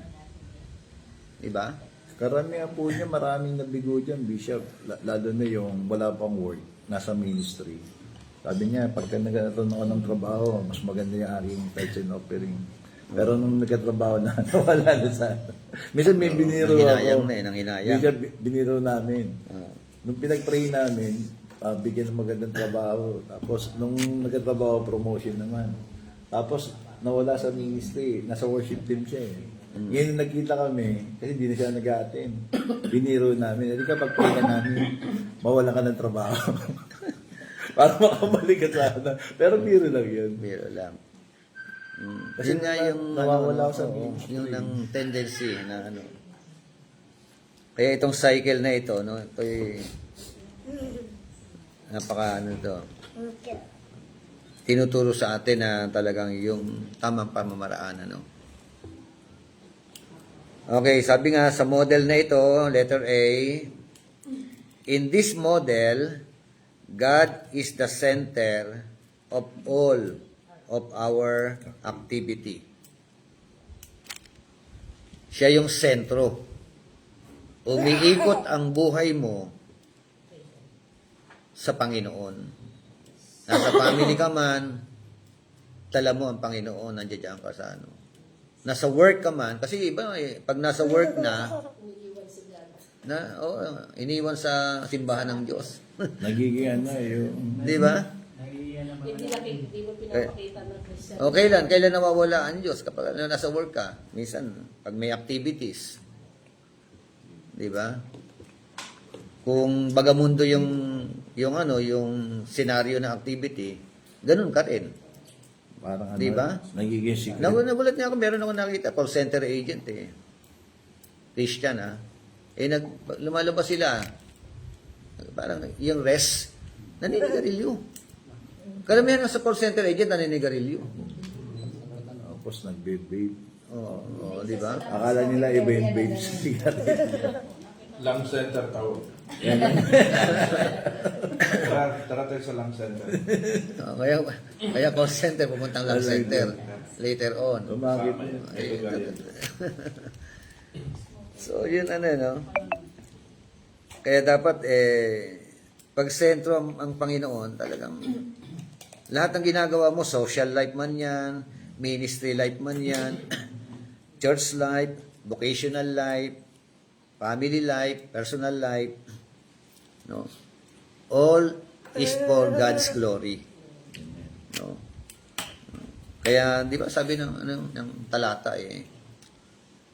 Di ba? Karamihan po niya, maraming nabigo dyan, Bishop. Lalo na yung wala pang work, nasa ministry. Sabi niya, pagka nagkaroon ako ng trabaho, mas maganda yung aking tithes and offering. Pero nung nagkatrabaho na, wala na sa... Minsan may biniro Nanghinayang ako. nanghinayang. Bishop, biniro namin. Ah. Nung pinag-pray namin, bigyan ng magandang trabaho. Tapos nung nagkatrabaho, promotion naman. Tapos nawala sa ministry, nasa worship team siya Ngayon nagkita kami, kasi hindi na siya nag-a-attend. Biniro namin, hindi ka pag-pray ka namin, mawala ka ng trabaho. Para makabalik ka sa Pero biro lang yun. Biro lang. Kasi Yun nga yung nawawala ako sa oo, ministry. yung ng tendency na Kaya itong cycle na ito, no, ito'y napaka to. Tinuturo sa atin na talagang yung tamang pamamaraan, Okay, sabi nga sa model na ito, letter A, in this model, God is the center of all of our activity. Siya yung sentro. Umiikot ang buhay mo sa Panginoon. Nasa family ka man, tala mo ang Panginoon, nandiyan ka sa Nasa work ka man, kasi iba pag nasa work na, iniwan sa simbahan ng Diyos. Nagiging yung... Di ba? hindi mo pinapakita ng Christian. O kailan nawawala ang Diyos? Kapag nasa work ka, minsan, pag may activities. Di ba? Kung bagamundo yung senaryo ng activity, ganun ka rin. Parang Di ba? nagiging secret. Nagulat niya ako, meron ako nakita, call center agent Christian lumalabas sila. Parang yung rest, naninigarilyo. Karamihan sa call center agent, naninigarilyo. Tapos nagbe-babe. Oo, di ba? Akala nila iba yung babe sa Lung center tawag. Tara tayo sa lung center. Kaya call center, pumuntang lang center. Later on. Lumagit mo. So, yun Kaya dapat, pag sentro ang Panginoon, talagang lahat ng ginagawa mo, social life man yan, ministry life man yan, church life, vocational life, family life, personal life, no? All is for God's glory. No? Kaya, di ba, sabi ng talata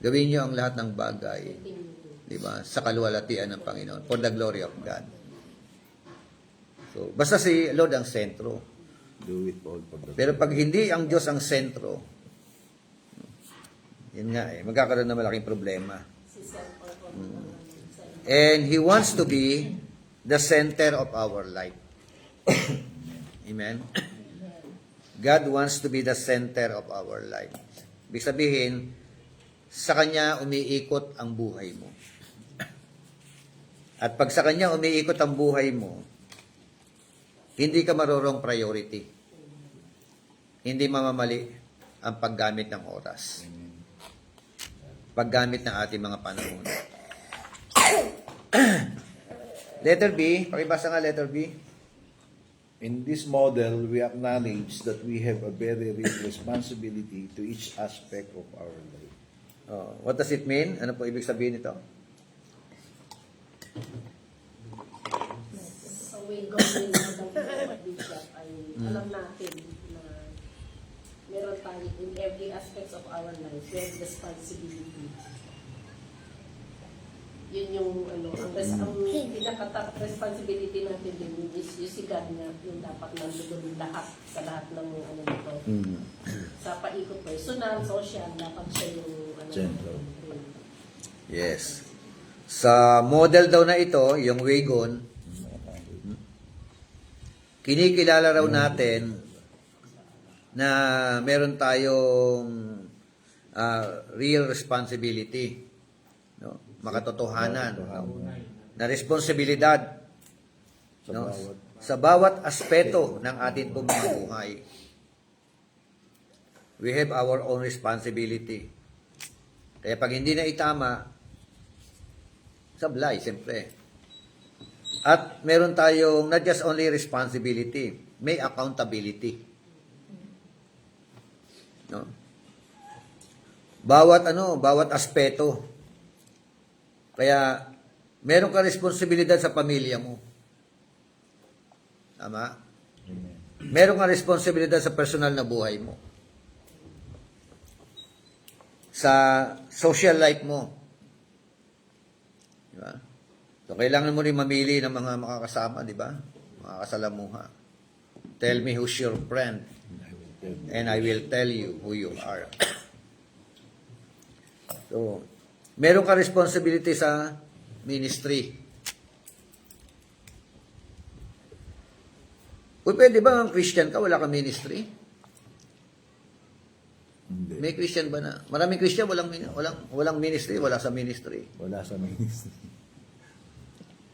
gawin niyo ang lahat ng bagay, di ba, sa kaluwalhatian ng Panginoon, for the glory of God. So, basta si Lord ang sentro. Do it all for the Pero pag hindi ang Diyos ang sentro, yun nga magkakaroon ng malaking problema. And He wants to be the center of our life. Amen? God wants to be the center of our life. Ibig sabihin, sa Kanya umiikot ang buhay mo. At pag sa Kanya umiikot ang buhay mo, hindi ka marurong priority. Hindi mamamali ang paggamit ng oras. Paggamit ng ating mga panahon. Letter B, pakibasa nga letter B. In this model, we acknowledge that we have a very real responsibility to each aspect of our life. What does it mean? Ano po ibig sabihin nito? Sa way going ng Bishop ay alam natin na meron tayo in every aspects of our life, we have responsibility. Yun yung ang pinaka-top responsibility natin din is yung si God na yung dapat nandun lahat sa lahat ng nito. Sa paikot personal, social, dapat siya yung Central. Yes. Sa model daw na ito, yung wagon, kinikilala raw natin na meron tayong real responsibility, no? Makatotohanan, no? Na responsibilidad, no? Sa bawat aspeto ng ating buhay. We have our own responsibility. Kaya pag hindi na itama, sablay, siyempre. At meron tayong not just only responsibility, may accountability. No? Bawat aspeto. Kaya meron ka responsibilidad sa pamilya mo. Tama? Meron ka responsibilidad sa personal na buhay mo. Sa social life mo. Di ba? So, kailangan mo rin mamili ng mga makakasama, di ba? Makakasalamuha. Tell me who's your friend, and I will tell you who you are. So, meron ka responsibility sa ministry. Uy, pwede ba ang Christian ka, wala ka ministry? Hindi. May Christian ba na? Maraming Christian, walang ministry, wala sa ministry. Wala sa ministry.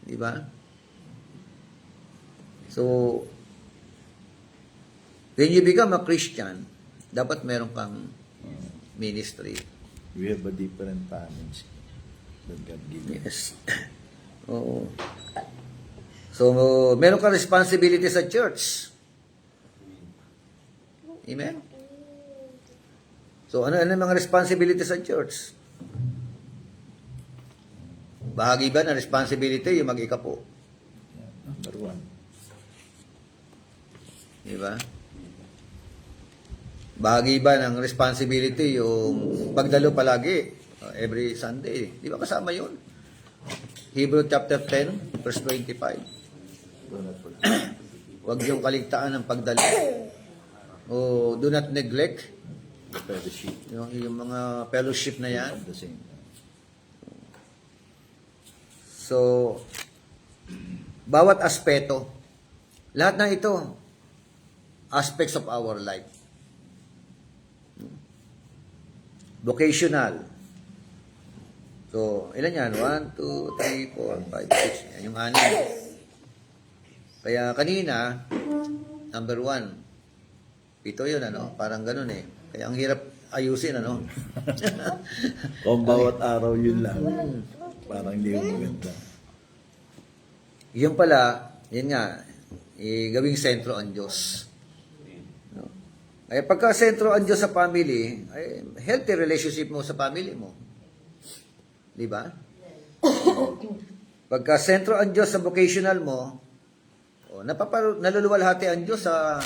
Di ba? So, when you become a Christian, dapat meron kang ministry. We have a different talents that God gives. Yes. Oo. So, meron kang responsibility sa church. Amen? So, ano mga responsibility sa church? Bahagi ba ng responsibility yung mag-ikapo? Number one. Di ba? Bahagi ba ng responsibility yung pagdalo palagi every Sunday? Di ba kasama yun? Hebrew chapter 10, verse 25. Huwag yung kaligtaan ng pagdalo. O do not neglect The fellowship yung mga fellowship na yan. at the same time. So, bawat aspeto, lahat na ito, aspects of our life. Vocational. So, ilan yan? 1, 2, 3, 4, 5, 6. Yan yung 6. Kaya kanina, number 1. 7 yun, ano? Parang ganun eh. Kaya ang hirap ayusin, ano? Kung bawat araw yun lang, parang hindi yung maganda. Yung pala, Yun nga, gawing sentro ang Diyos. No? Ay pagka sentro ang Diyos sa family, ay healthy relationship mo sa family mo. Di ba? Pagka sentro ang Diyos sa vocational mo, naluluwalhati ang Diyos sa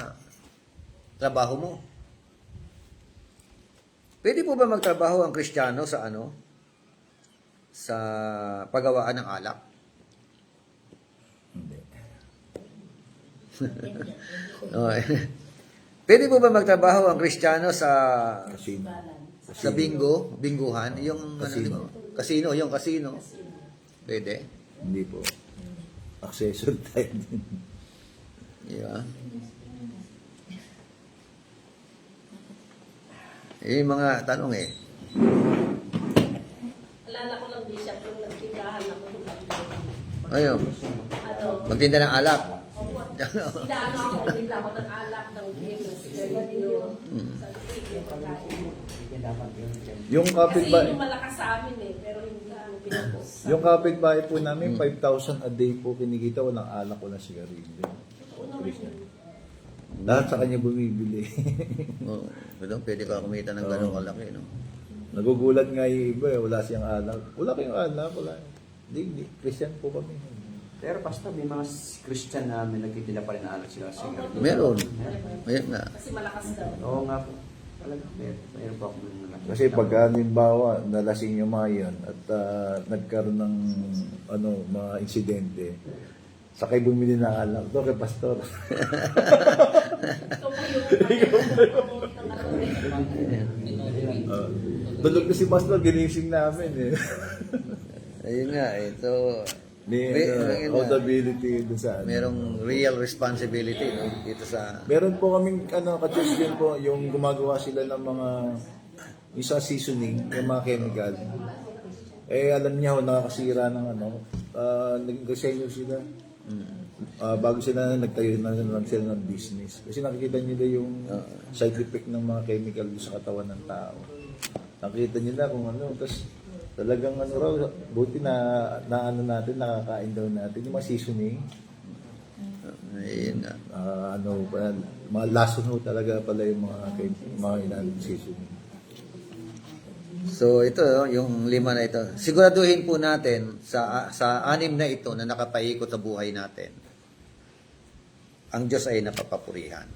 trabaho mo. Pwede po ba magtrabaho ang Kristiyano sa sa paggawaan ng alak? Hindi. Pwede po ba magtrabaho ang Kristiyano sa Casino. binguhan, yung Casino. Casino, yung casino. Pwede. Hindi po. Accessory tayo din. Yeah. Yung mga tanong Alala ko lang, Bishop, yung nagtindahan ako ng Ayun. ano, Magtinda ng alak. tindahan ako, tinda ako ng alak, ng games, ganyan. Sa yung pagkain. Yung Kasi kapitbahay, yung malakas sa amin pero yung pinapos. yung kapitbahay po namin, 5,000 a day po kinikita. Walang alak, walang sigarilyo. Lahat sa kanya bumibili. Oh, pwede ka kumita ng ganong kalaki, no? Nagugulat nga yung iba, wala siyang alak. Wala kayong alak, wala. Hindi. Christian po kami. Pero Pastor, may mga Christian na may nagtitinda pa rin na anak sila. Meron. Mayroon nga. Kasi malakas daw. Oo nga po. Talaga, mayroon po ako ng nakita. Kasi pagka halimbawa, nalasing yung mga yun at nagkaroon ng mga insidente, sakay bumili ng alak. Ito kay Pastor. Ito po yung Tulog na si Pastor, ginising namin eh. Ayun nga, ito. May accountability doon sa Merong real responsibility, no? Dito sa... Meron po kaming ka-church din po, yung gumagawa sila ng mga isa seasoning, yung mga chemical. Eh, alam niya, nakakasira ng nag-resign sila. Bago sila nagtayo na lang sila ng business. Kasi nakikita nila yung side effect ng mga chemical sa katawan ng tao. Nakikita nila kung tapos talagang raw, buti na natin, nakakain daw natin yung mga seasoning. Ayun nga. Mga lason ho talaga pala yung mga seasoning. So ito, yung 5 na ito. Siguraduhin po natin sa 6 na ito na nakapaikot sa buhay natin, ang Diyos ay napapapurihan.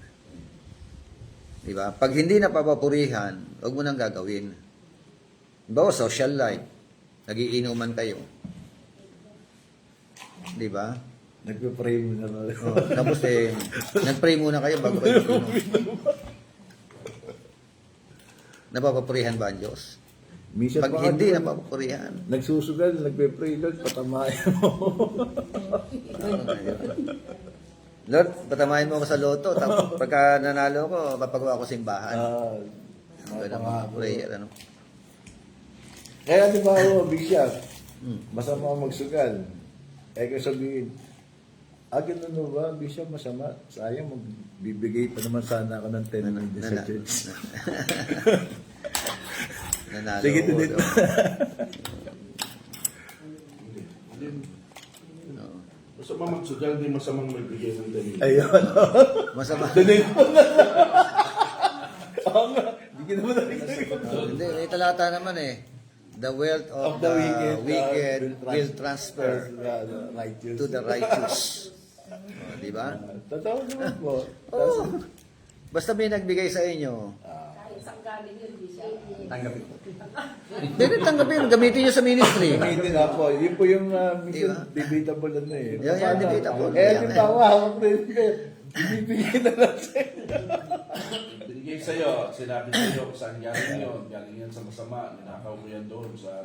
Diba? Pag hindi napapapurihan, huwag mo nang gagawin. Bawa social life, nagiinuman kayo. Diba? Nagpe-pray mo na rin. Tapos nag-pray muna kayo bago kayo inom. Napapapurihan ba ang Diyos? Minsan Pag pa hindi nga, napapapurihan, nagsusugal, nagpe-pray, Lord, patamayan mo. Lord, patamahin mo ako sa loto. Tapos pagka nanalo ko, papagawa ko simbahan. Ganun mga prayer, ano? Kaya di ba Bishop, masama ako magsugal. Kung sabihin, ganun ba, Bishop, masama? Sayang, magbibigay pa naman sana ako ng 10 million sa church. Nanalo Sige, ko, dito. Masama magsugal, di masamang magbigay ng dami. Ayun. Masama. Donate mo na. Oo nga, hindi ka naman nakikinig. Hindi, may talata naman eh. The wealth of the wicked will transfer righteous. to the righteous. Di ba? Totoo naman po. Oo. Basta may nagbigay sa inyo. Kahit saan galing yun, Bishop. Tanggapin po. Pwede tanggapin, gamitin nyo sa ministry. Gamitin nga po. Yun po yung Diba? minsan debatable eh. Yan, debatable. Di ba, hawak na yun. Bibigyan na lang sa inyo. Binigay sa'yo, sinabi sa'yo kung saan galing yun. Galing yan sa masama, ninakaw mo yan doon sa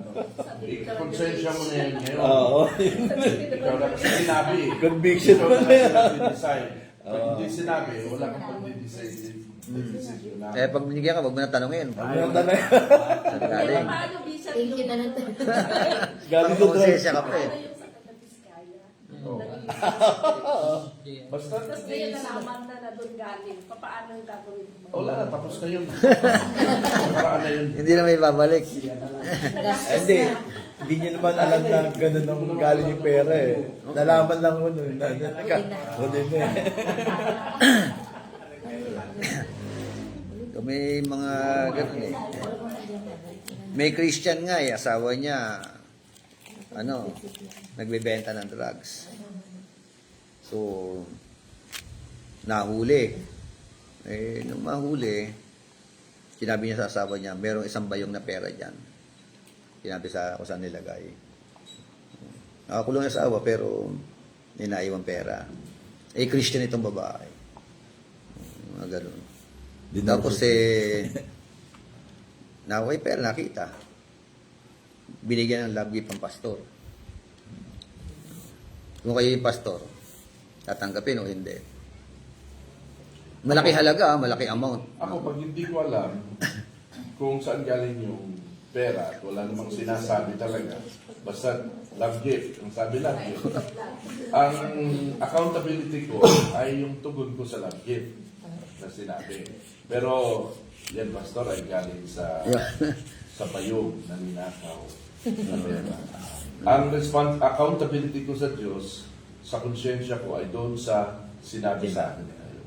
konsensya mo na yan ngayon. Oo. Ikaw na kasi sinabi. Conviction Ikaw mo na na yan. kasi nag-decide. Pag hindi sinabi, wala kang pag-decide. Eh, pag binigyan ka, wag mo na tanongin. Ano na yan? Saan Pero galing? paano, Bishop, Thank you na lang. Galing Pag sa konsensya ka pa eh. paano yung sa Taga-Vizcaya? Basta, Tapos ngayon nalaman na doon galing. Paano yung gagawin mo? wala na, tapos na yun. Paraan na yun. Hindi na may babalik. Hindi. Hindi niya naman alam na ganun ang galing yung pera eh. Nalaman lang mo nun. Huli na eh. May mga ganun eh. May Christian nga eh, asawa niya, nagbebenta ng drugs. So, nahuli. Nung mahuli, sinabi niya sa asawa niya, merong isang bayong na pera dyan. Sinabi sa kung saan nilagay. Nakakulong yung asawa, pero ninaiwang pera. Christian itong babae. Mga ganun. Tapos naway pera, nakita. Binigyan ng love gift ang pastor. Kung kayo yung pastor, tatanggapin o hindi. Malaki halaga, malaki amount. Ako, pag hindi ko alam kung saan galing yung pera at wala namang sinasabi talaga, basta love gift, ang sabi love gift. Ang accountability ko ay yung tugon ko sa love gift na sinabi. Pero yan, pastor, ay galing sa payong na ninakaw na pera. Ang accountability ko sa Diyos, sa konsyensya ko ay doon sa sinabi sa akin kayo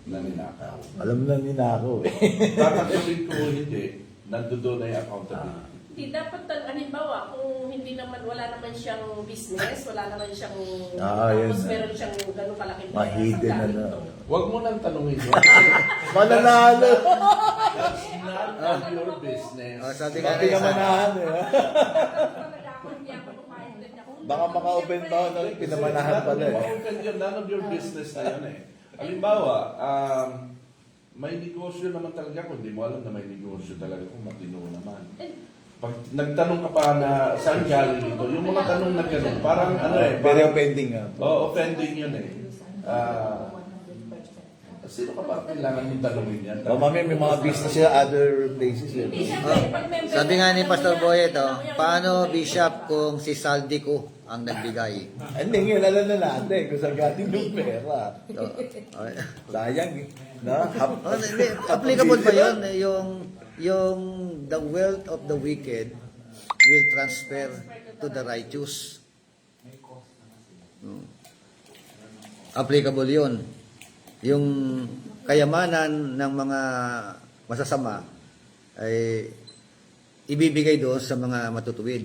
na ninakaw. Alam na ninakaw eh. Tatanggapin ko hindi, nandoon na yung accountability. Hindi dapat, halimbawa, kung hindi naman, wala naman siyang business, wala naman siyang, yun tapos na. meron siyang gano'ng kalaking Mahidden na na. Huwag mo nang tanungin yun. Kasi Mananalo! that's none of your business. Sabi nga Pati rin ka manahan eh. Baka Baka maka-open ba ako ng pinamanahan pala eh. Ma-open yun, none of your business na yun eh. Halimbawa, may negosyo naman talaga kung hindi mo alam na may negosyo talaga kung matino naman. Pag nagtanong ka pa na saan galing ito, yung mga tanong na gano'n, parang ano eh. Very parang- offending nga. offending yun eh. Sino ka ba kailangan yung tanongin yan? Mami, may mga business sa other places eh. Sabi nga ni Pastor Boy ito, paano Bishop kung si Saldico ang nagbigay? Hindi, ngayon alam na natin kung saan galing yung pera. So, Sayang eh. No? applicable ba yun? Yung the wealth of the wicked will transfer to the righteous. Applicable yun. Yung kayamanan ng mga masasama ay ibibigay doon sa mga matutuwid.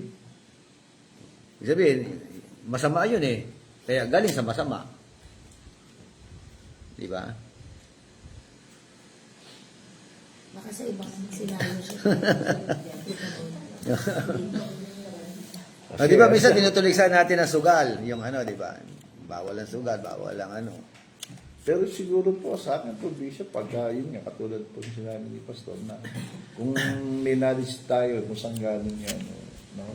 Ibig sabihin, masama yun eh. Kaya galing sa masama. Di ba? Baka sa ibang senaryo siya. Di ba, minsan tinutuligsan natin ang sugal. Yung di ba? Bawal ang sugal, bawal ang Pero siguro po sa akin po, Bishop, pagka yun nga, katulad po ng sinabi ni Pastor na kung may knowledge tayo kung saan galing yan, no?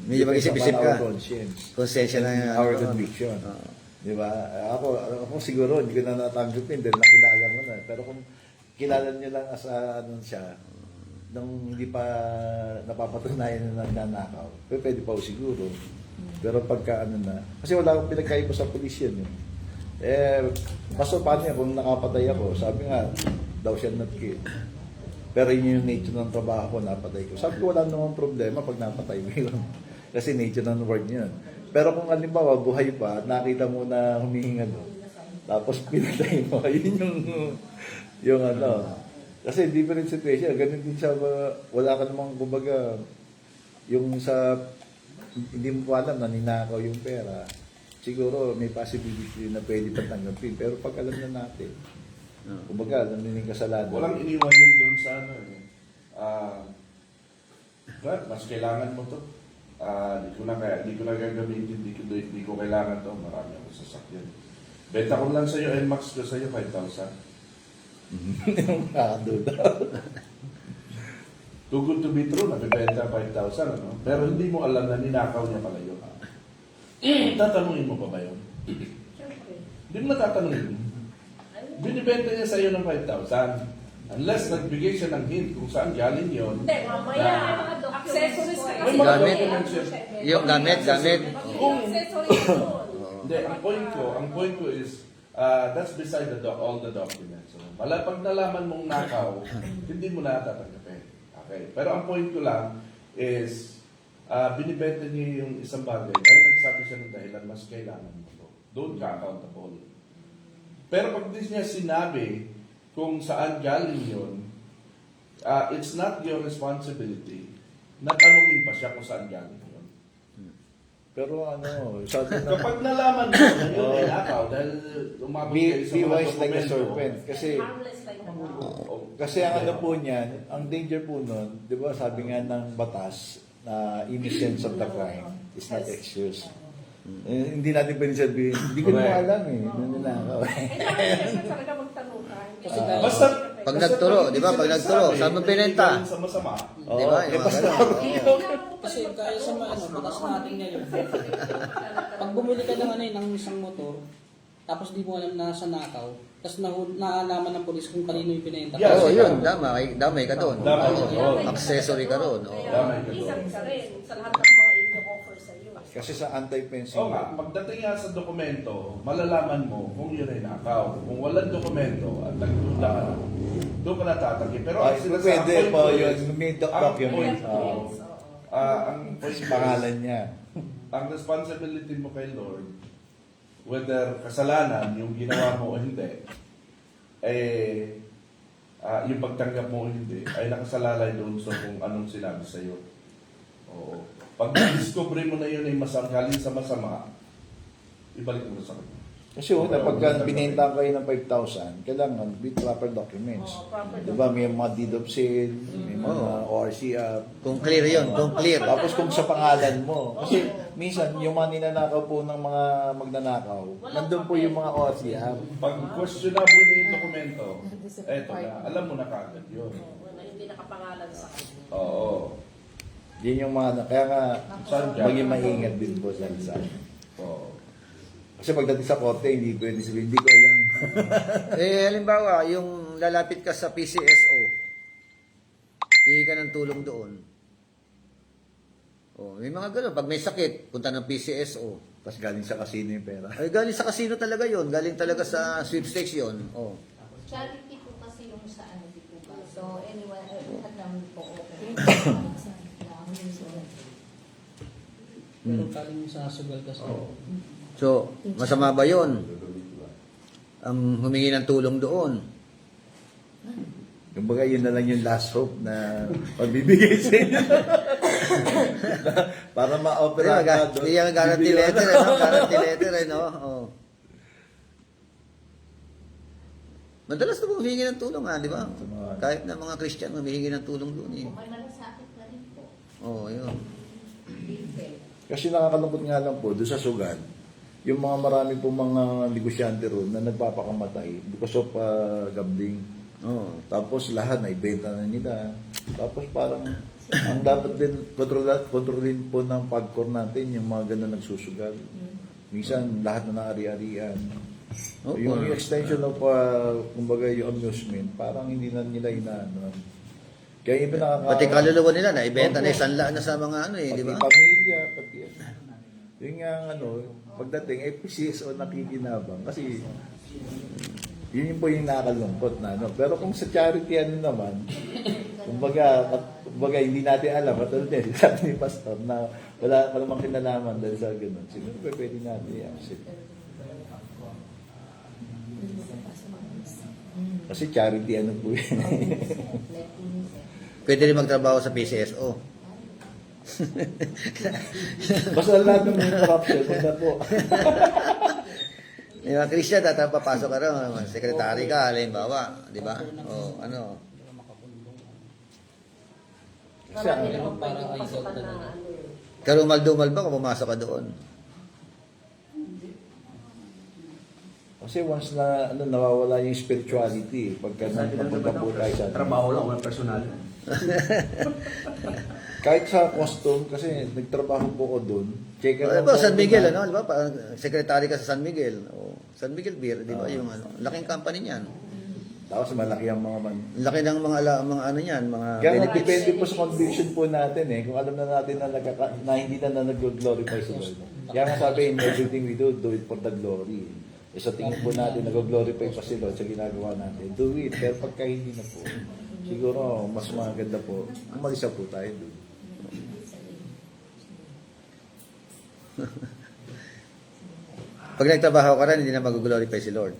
Medyo mag-isip-isip ka. Our conscience. Konsensya na yan. Our conviction. Oo. Di ba? Ako siguro, hindi ko na natanggapin dahil nakilala mo na. Pero kung kilala niyo lang as siya, nung hindi pa napapatunayan na nagnanakaw, pwede pa siguro. Pero pagka kasi wala akong pinagkaiba sa pulis yan. Pastor, paano yan? Kung nakapatay ako, sabi nga, daw siya not killed. Pero yun yung nature ng trabaho ko, napatay ko. Sabi ko, wala namang problema pag napatay mo yun. Kasi nature ng word yun. Pero kung halimbawa, buhay pa, nakita mo na humihinga tapos pinatay mo, yun yung Kasi different situation. Ganun din sa, wala ka namang, kumbaga, yung sa, hindi mo pa alam na ninakaw yung pera, siguro may possibility na pwede pa tanggapin. Pero pag alam na natin, kumbaga, alam na yung kasalanan. Walang iniwan yun doon sa mas kailangan mo to. Di ko na gagamitin, di ko kailangan to. Marami akong sasakyan. Benta ko lang sa'yo, NMAX ko sa'yo, 5,000. Nakakaduda. Too good to be true, nabibenta 5,000, ano? Pero hindi mo alam na ninakaw niya pala yun. Tatanungin mo pa ba yun? Hindi mo natatanungin. Binibenta niya sa'yo ng 5,000. Unless nagbigay siya ng hint kung saan galing yun. Hindi, mamaya, accessories ka kasi. May mga Gamit. documents yun. Yung gamit. Yung accessories doon. Hindi, ang point ko is, that's beside all the documents. So, pag nalaman mong nakaw, hindi mo na tatanggapin. Okay. Pero ang point ko lang is, binibenta niya yung isang bagay, kaya nagsabi siya ng dahilan, mas kailangan mo to. Doon ka accountable. Pero pag di niya sinabi kung saan galing yun, it's not your responsibility na tanungin pa siya kung saan galing yun. Pero sabi na, Kapag nalaman mo na yun ay nakaw dahil umabot kayo sa be mga wise like a dokumento, serpent. Kasi, Harmless like a dog. kasi ang ano po niyan, ang danger po nun, di ba sabi nga ng batas, na innocence of the crime is not excuse. Hindi natin pwede sabihin, hindi ko naman alam nananakaw. Kailangan talaga magtanong ka. Kasi Basta, Pag nagturo, di ba? Pag nagturo, saan mo binenta? Sa masama. Di ba? Yung mga ganun. Kasi kaya sa batas natin ngayon, pag bumili ka ng isang motor, tapos di mo alam na sa nakaw, tapos naalaman ng polis kung kanino yung pinenta. Yeah. Oo, yun. Damay ka doon. Damay ka doon. Accessory ka doon. Oo. Damay ka doon. Isang ka rin sa lahat ng mga ino-offer sa iyo. Kasi sa anti-fencing, Oo nga, pagdating nga sa dokumento, malalaman mo kung yun ay nakaw. Kung walang dokumento at nagduda ka na, doon ka natatagi. Pero ang sinasabi pwede ko po is, yun, may ang document. point ko, Yes, oo. ang point ko Pangalan is, niya. ang responsibility mo kay Lord, whether kasalanan yung ginawa mo o hindi, yung pagtanggap mo o hindi, ay nakasalalay doon sa kung anong sinabi sa iyo. Oo. Pag na-discover mo na yun ay galing sa masama, ibalik mo na sa kanya. Kasi pagka binenta kayo ng 5,000, kailangan with proper documents. Oo, proper Diba, may mga deed of sale, may mga ORCR. Kung clear yun, kung clear. Tapos kung sa pangalan mo. Kasi minsan, yung mga ninanakaw po ng mga magnanakaw, nandun po yung mga ORCR. Pag questionable na yung dokumento, eto na, alam mo na kagad yun. Na hindi nakapangalan sa kanya. Oo. Yun yung mga, kaya nga, Saan dyan? maging maingat din po sa lisan. Oo. Kasi pagdating sa korte, hindi pwede sabihin, hindi ko alam. Halimbawa, yung lalapit ka sa PCSO, hingi ka ng tulong doon. Oh, may mga ganun. Pag may sakit, punta ng PCSO. Tapos galing sa casino yung pera. Ay, galing sa casino talaga yon, galing talaga sa sweepstakes yun. Oh. Charity po kasi yung sa ano, di po ba? So, anyone, lahat naman po open. Pero kaling sa sugal kasi. So, masama ba yun? Ang humingi ng tulong doon. Kumbaga, yun na lang yung last hope na pagbibigay sa inyo. Para ma-opera ka doon. Hindi yung guarantee letter, eh, no? Guarantee letter, eh, no? Oh. Madalas na humingi ng tulong, di ba? Kahit na mga Christian, humingi ng tulong doon, eh. Kung may malasakit na rin po. Oo, yun. Bigay. Kasi nakakalungkot nga lang po, doon sa sugal, yung mga marami po mga negosyante roon na nagpapakamatay because of gambling. Oo. Tapos lahat na ibenta na nila. Tapos parang ang dapat din kontrolin po ng pagkor natin yung mga ganun nagsusugal. Minsan lahat na naari-arian. Oo. Yung extension of kumbaga yung amusement, parang hindi na nila inaano. Kaya yung Pati kaluluwa nila na ibenta na isanlaan na sa mga ano eh, di ba? Pati pamilya, pati yung nga pagdating, PCSO nakikinabang. Kasi yun po yung nakakalungkot na. Pero kung sa charity naman, kumbaga hindi natin alam, katulad din, sabi ni Pastor, na wala namang kinalaman dahil sa ganun. Siguro pwede natin i-accept. Kasi charity po yun. Pwede rin magtrabaho sa PCSO. Basta lahat ng mga corruption, huwag na po. Yung mga Christian, papasok ka rin, sekretary ka, halimbawa, di ba? O, ano. Marami Siya, naman parang pwedeng idol pasukan na talaga. ano eh. Karumal-dumal ba kung pumasok ka doon? Kasi once na nawawala yung spirituality, pagka napunta po tayo sa Trabaho lang, walang personal. kahit sa costume, kasi nagtrabaho po ko doon. Check Ano ba, San Miguel, ano? Di ba? Parang sekretary ka sa San Miguel. O, San Miguel Beer, di ba? Yung ano, laking company niyan. Tapos malaki ang mga Laki ng mga ano niyan, mga Kaya benefits. depende po sa conviction po natin kung alam na natin na hindi na nag-glorify sa Lord. Kaya nga sabi, in everything we do it for the glory. Sa tingin po natin, nag-glorify pa si Lord sa ginagawa natin. Do it. Pero pagka hindi na po, siguro mas maganda po, umalis na po tayo doon. Pag nagtrabaho ka rin, hindi na mag-glorify si Lord.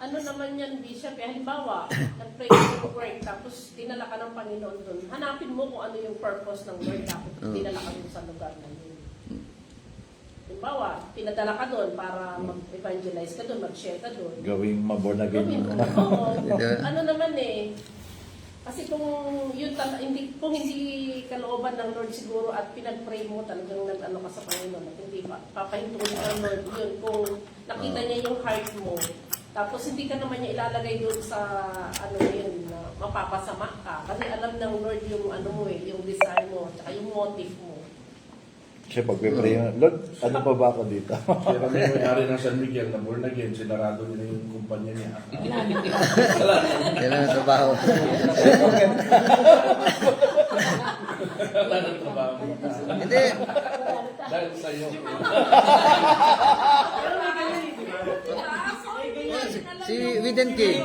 Ano naman yan, Bishop? Halimbawa, nag-pray ka ng work, tapos dinala ka ng Panginoon doon. Hanapin mo kung ano yung purpose ng work, tapos dinala ka doon sa lugar na yun. Halimbawa, pinadala ka doon para mag-evangelize ka doon, mag-share ka doon. Gawing maborn again. Gawin mo. Oo. Ano naman kasi kung kung hindi kalooban ng Lord siguro at pinag-pray mo talagang nag-ano ka sa Panginoon at hindi papahintulin ng Lord yun. Kung nakita niya yung heart mo, tapos hindi ka naman niya ilalagay doon sa yun, na mapapasama ka. Kasi alam ng Lord yung yung desire mo, tsaka yung motive mo. Siya pagpipray yun, Lord, ano pa ba ako dito? Kaya kami may-ari ng San Miguel na born again, sinarado nila yung kumpanya niya. Yan ang trabaho. Wala nang trabaho. Hindi. Dahil sa'yo. Si Widen King.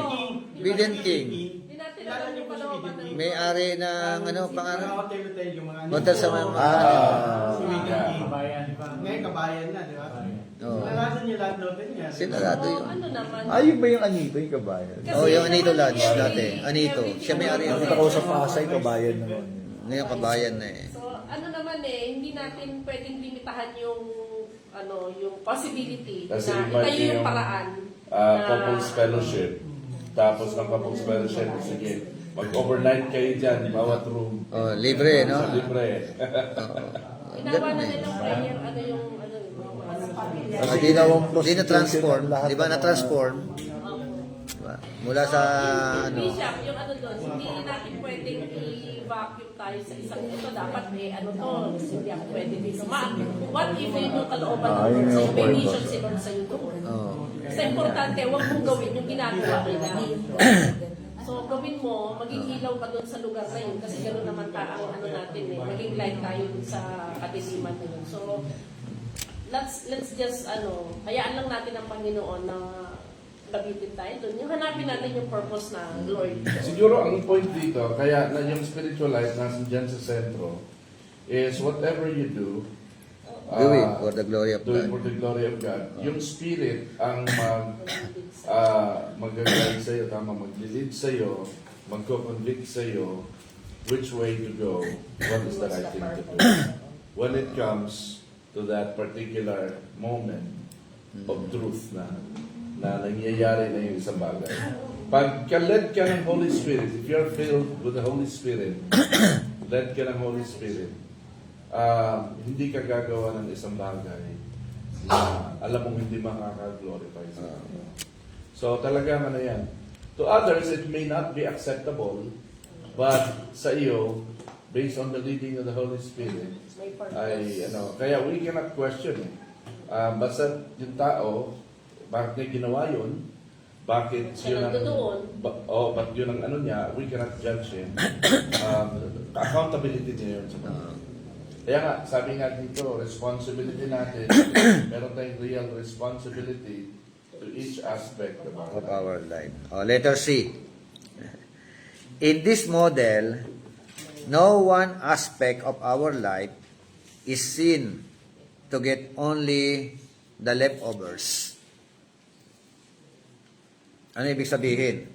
Widen King. Hindi natin alam yung kalooban ng May-ari ng pangalan? Hotel sa mga... Kabayan pa. Ngayon, kabayan na, di ba? Oo. Nalasan niyo lahat natin yan. Sinarado yun. ano naman. Ayun ba yung Anito, yung kabayan? Oh, yung Anito Lodge dati. Anito. Siya may-ari yun. Nakita ko sa Pasay, kabayan naman. Ngayon kabayan na eh. So, naman hindi natin pwedeng limitahan yung yung possibility Kasi na iba itayo yung yung, paraan. Couples Fellowship. Tapos ng Couples Fellowship, sige, mag-overnight kayo dyan, bawat room. Oh, libre, no? Sa libre. Ginawa na nilang prayer, yung Kasi Di ginawang na transform. lahat Di ba ng mga- na-transform? Diba? Mula sa Bishop, yung doon, hindi natin pwedeng i-vacuum tayo sa isang ito. Dapat hindi ako pwede dito. What if yung kalooban ng Lord sa'yo, may mission si Lord sa'yo doon. Oh. Kasi importante, huwag mong gawin yung ginagawa nila. So, gawin mo, maging ilaw ka doon sa lugar na yun. Kasi gano'n naman ang natin maging light tayo dun sa kadiliman na yun. So, let's just, hayaan lang natin ang Panginoon na labitin tayo doon. Yung hanapin natin yung purpose na Lord. Siguro ang point dito, kaya na yung spiritual life nasa dyan sa sentro, is whatever you do, Do it for the glory of do it for God. the glory of God. Yung spirit ang mag-guide sa'yo, mag-lead sa'yo, mag-convict sa'yo, which way to go, what is the right thing to do. When it comes to that particular moment of truth na nangyayari na yung isang bagay. Pag led ka ng Holy Spirit, if you're filled with the Holy Spirit, led ka ng Holy Spirit, hindi ka gagawa ng isang bagay na alam mong hindi makaka-glorify sa Kanya. So talagang yan. To others, it may not be acceptable, but sa iyo, based on the leading of the Holy Spirit, May purpose. kaya we cannot question it. Basta yung tao, bakit niya ginawa yun? Bakit Siya nandoon. But yun ang niya, we cannot judge him. Accountability niya yun sa mga. Kaya nga, sabi nga dito, responsibility natin, meron tayong real responsibility to each aspect of Of our life. our life. Oh, letter C. In this model, no one aspect of our life is seen to get only the leftovers. Ano ibig sabihin?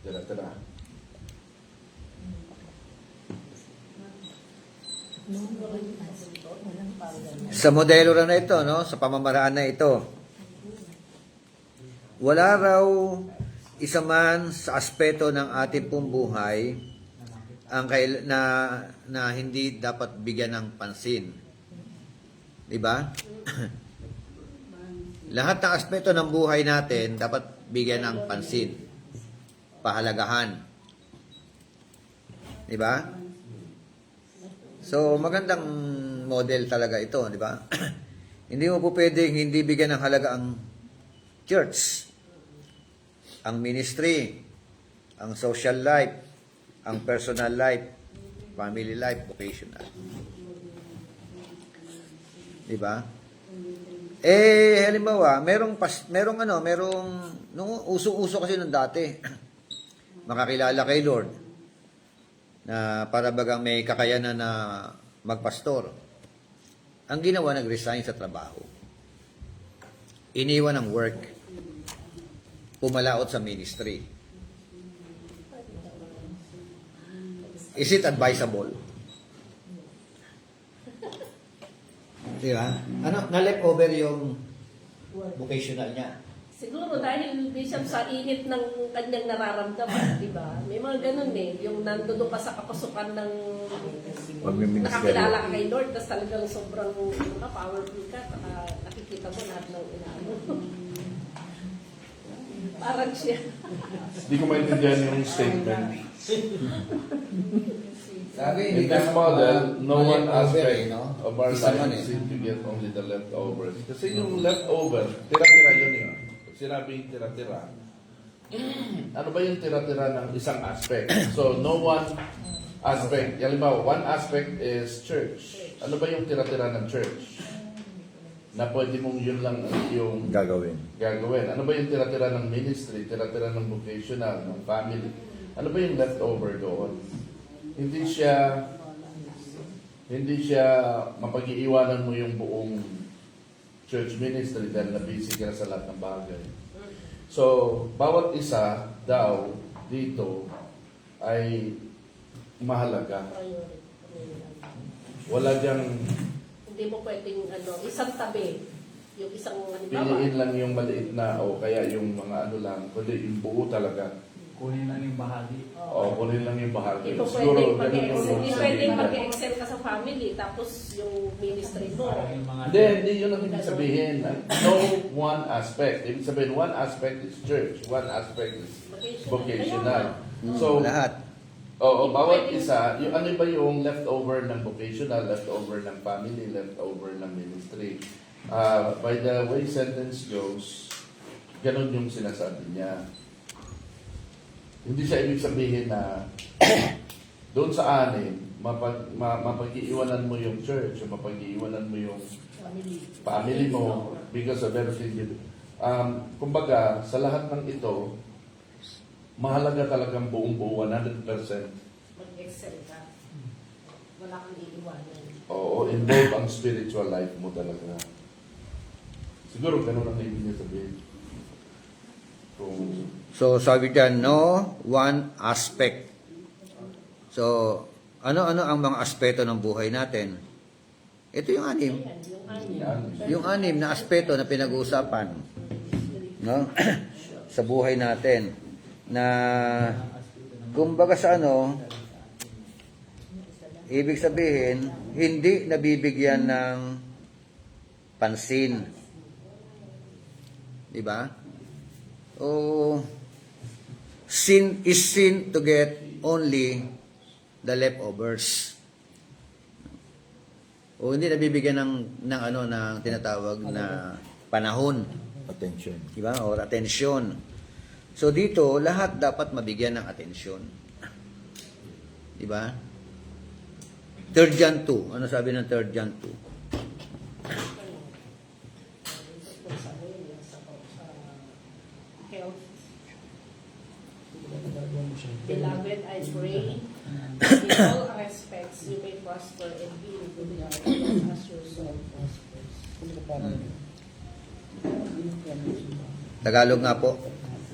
Tira. Sa modelo na ito, no? Sa pamamaraan na ito, wala raw isa man sa aspeto ng ating pong buhay ang na hindi dapat bigyan ng pansin. Di ba? Lahat ng aspeto ng buhay natin dapat bigyan ng pansin. Pahalagahan. Di ba? So, magandang model talaga ito, di ba? Hindi mo po pwedeng hindi bigyan ng halaga ang church, ang ministry, ang social life, ang personal life, family life, vocational. Di ba? Halimbawa, merong nung uso-uso kasi nung dati, makakilala kay Lord, na para bagang may kakayanan na magpastor. Ang ginawa, nag-resign sa trabaho. Iniwan ang work. Pumalaot sa ministry. Is it advisable? Di ba? Ano, na-leftover yung vocational niya. Siguro dahil Bishop sa init ng kanyang nararamdaman, di ba? May mga ganun eh. Yung nandoon ka sa kapasukan ng nakakilala ka kay Lord, tapos talagang sobrang powerful ka, saka nakikita mo lahat ng inaano. Parang siya. Hindi ko maintindihan yung statement. Sabi, In this model, no one aspect no? of our Isa life man eh. is to get only the leftovers. Kasi yung leftover, tira-tira yun eh. Sinabing tira-tira. Ano ba yung tira-tira ng isang aspect? So, no one aspect. Halimbawa, one aspect is church. Ano ba yung tira-tira ng church? Na pwede mong yun lang yung Gagawin. gagawin. Ano ba yung tira-tira ng ministry, tira-tira ng vocational, ng family? Ano ba yung leftover doon? Hindi siya mapag-iiwanan mo yung buong church ministry dahil na-busy ka sa lahat ng bagay. So, bawat isa daw dito ay mahalaga. Wala diyang Hindi mo pwedeng isang tabi. Yung isang piliin lang yung maliit na o kaya yung mga ano lang, kundi yung buo talaga. Kunin lang yung bahagi. O, kunin lang yung bahagi. Ito Siguro, pwedeng ganun yung hindi sabihin pwedeng niya. mag-excel ka sa family, tapos yung ministry mo. Parang yung mga Hindi yun ang ibig sabihin. No one aspect. Ibig sabihin, one aspect is church, one aspect is vocational. So, Lahat. oo, bawat isa, yung ano ba yung leftover ng vocational, leftover ng family, leftover ng ministry. By the way sentence goes, ganun yung sinasabi niya. Hindi siya ibig sabihin na doon sa anin, mapag-iiwanan mo yung church, o mapag-iiwanan mo yung family mo because of everything. Kumbaga, sa lahat ng ito, mahalaga talagang buong-buo, 100%. Mag-excel ka. Wala kang iiwanan. Oo, involve ang spiritual life mo talaga. Siguro ganun ang ibig niya sabihin. Kung So, sabi dyan, no one aspect. So, ano-ano ang mga aspeto ng buhay natin? Ito yung anim. Yung anim na aspeto na pinag-uusapan. No? Sa buhay natin. Na, kumbaga sa ano, ibig sabihin, hindi nabibigyan ng pansin. Diba? O, sin is sin to get only the leftovers. O hindi nabibigyan ng ano na tinatawag na panahon, Attention. di ba? Or atensyon. So dito lahat dapat mabigyan ng atensyon. Di ba? 3 John 2. Ano sabi ng 3 John 2? Beloved, I pray that in all aspects you may prosper and be in good health as your soul prospers. Tagalog nga po.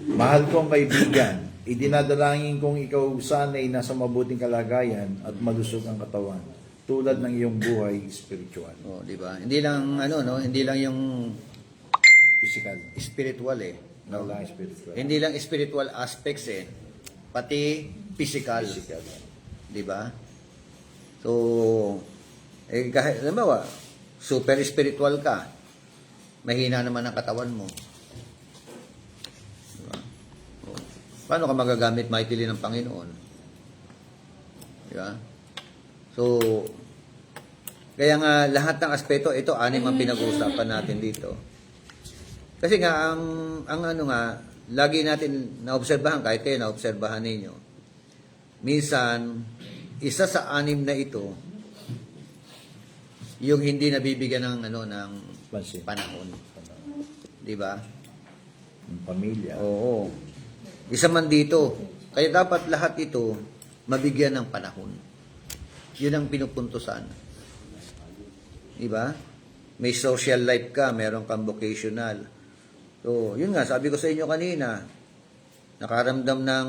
Mahal kong kaibigan, idinadalangin kong ikaw sana'y nasa mabuting kalagayan at malusog ang katawan, tulad ng iyong buhay spiritual. Oh, di ba? Hindi lang ano no, hindi lang yung Physical. spiritual eh. No lang spiritual. Hindi lang spiritual aspects eh, pati physical. Physical. Di ba? So, kahit, halimbawa, super spiritual ka, mahina naman ang katawan mo. Di ba? O, paano ka magagamit mightily ng Panginoon? Di ba? So, kaya nga lahat ng aspeto, ito anim ang pinag-uusapan natin dito. Kasi nga, ang ano nga, lagi natin naobserbahan, kahit kayo naobserbahan ninyo, minsan, isa sa anim na ito, yung hindi nabibigyan ng, ano, ng Pansin. panahon. Di ba? Ang pamilya. Oo. Isa man dito. Kaya dapat lahat ito, mabigyan ng panahon. Yun ang pinupuntusan. Diba? May social life ka, meron kang vocational. So, yun nga, sabi ko sa inyo kanina, nakaramdam ng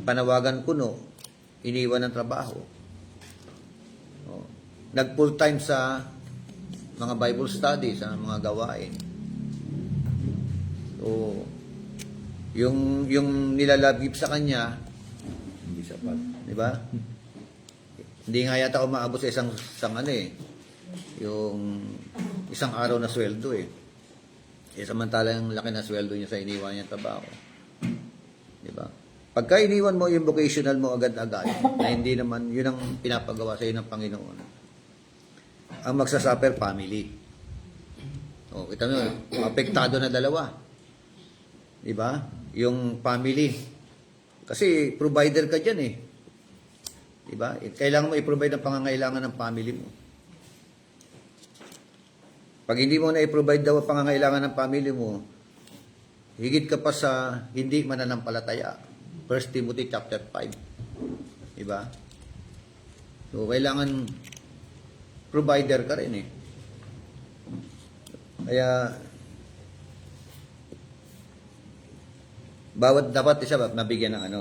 panawagan kuno, iniwan ng trabaho. Oh, nag full time sa mga Bible study, sa mga gawain. So, yung nilalabib sa kanya, Hindi sapat. di ba? Hindi nga yata umaabot sa isang ano eh, yung isang araw na sweldo eh. Samantalang laki na sweldo niya sa iniwan niyang trabaho. Di ba? Pagka iniwan mo yung vocational mo agad-agad, na hindi naman, yun ang pinapagawa sa iyo ng Panginoon. Ang magsasuffer, family. O, kita mo, apektado na dalawa. Di ba? Yung family. Kasi provider ka dyan eh. Di ba? Kailangan mo i-provide ang pangangailangan ng family mo. Pag hindi mo na i-provide daw ang pangangailangan ng family mo, higit ka pa sa hindi mananampalataya. 1 Timothy chapter 5. Diba? So, kailangan provider ka rin eh. Kaya, dapat isa mabigyan ng ano.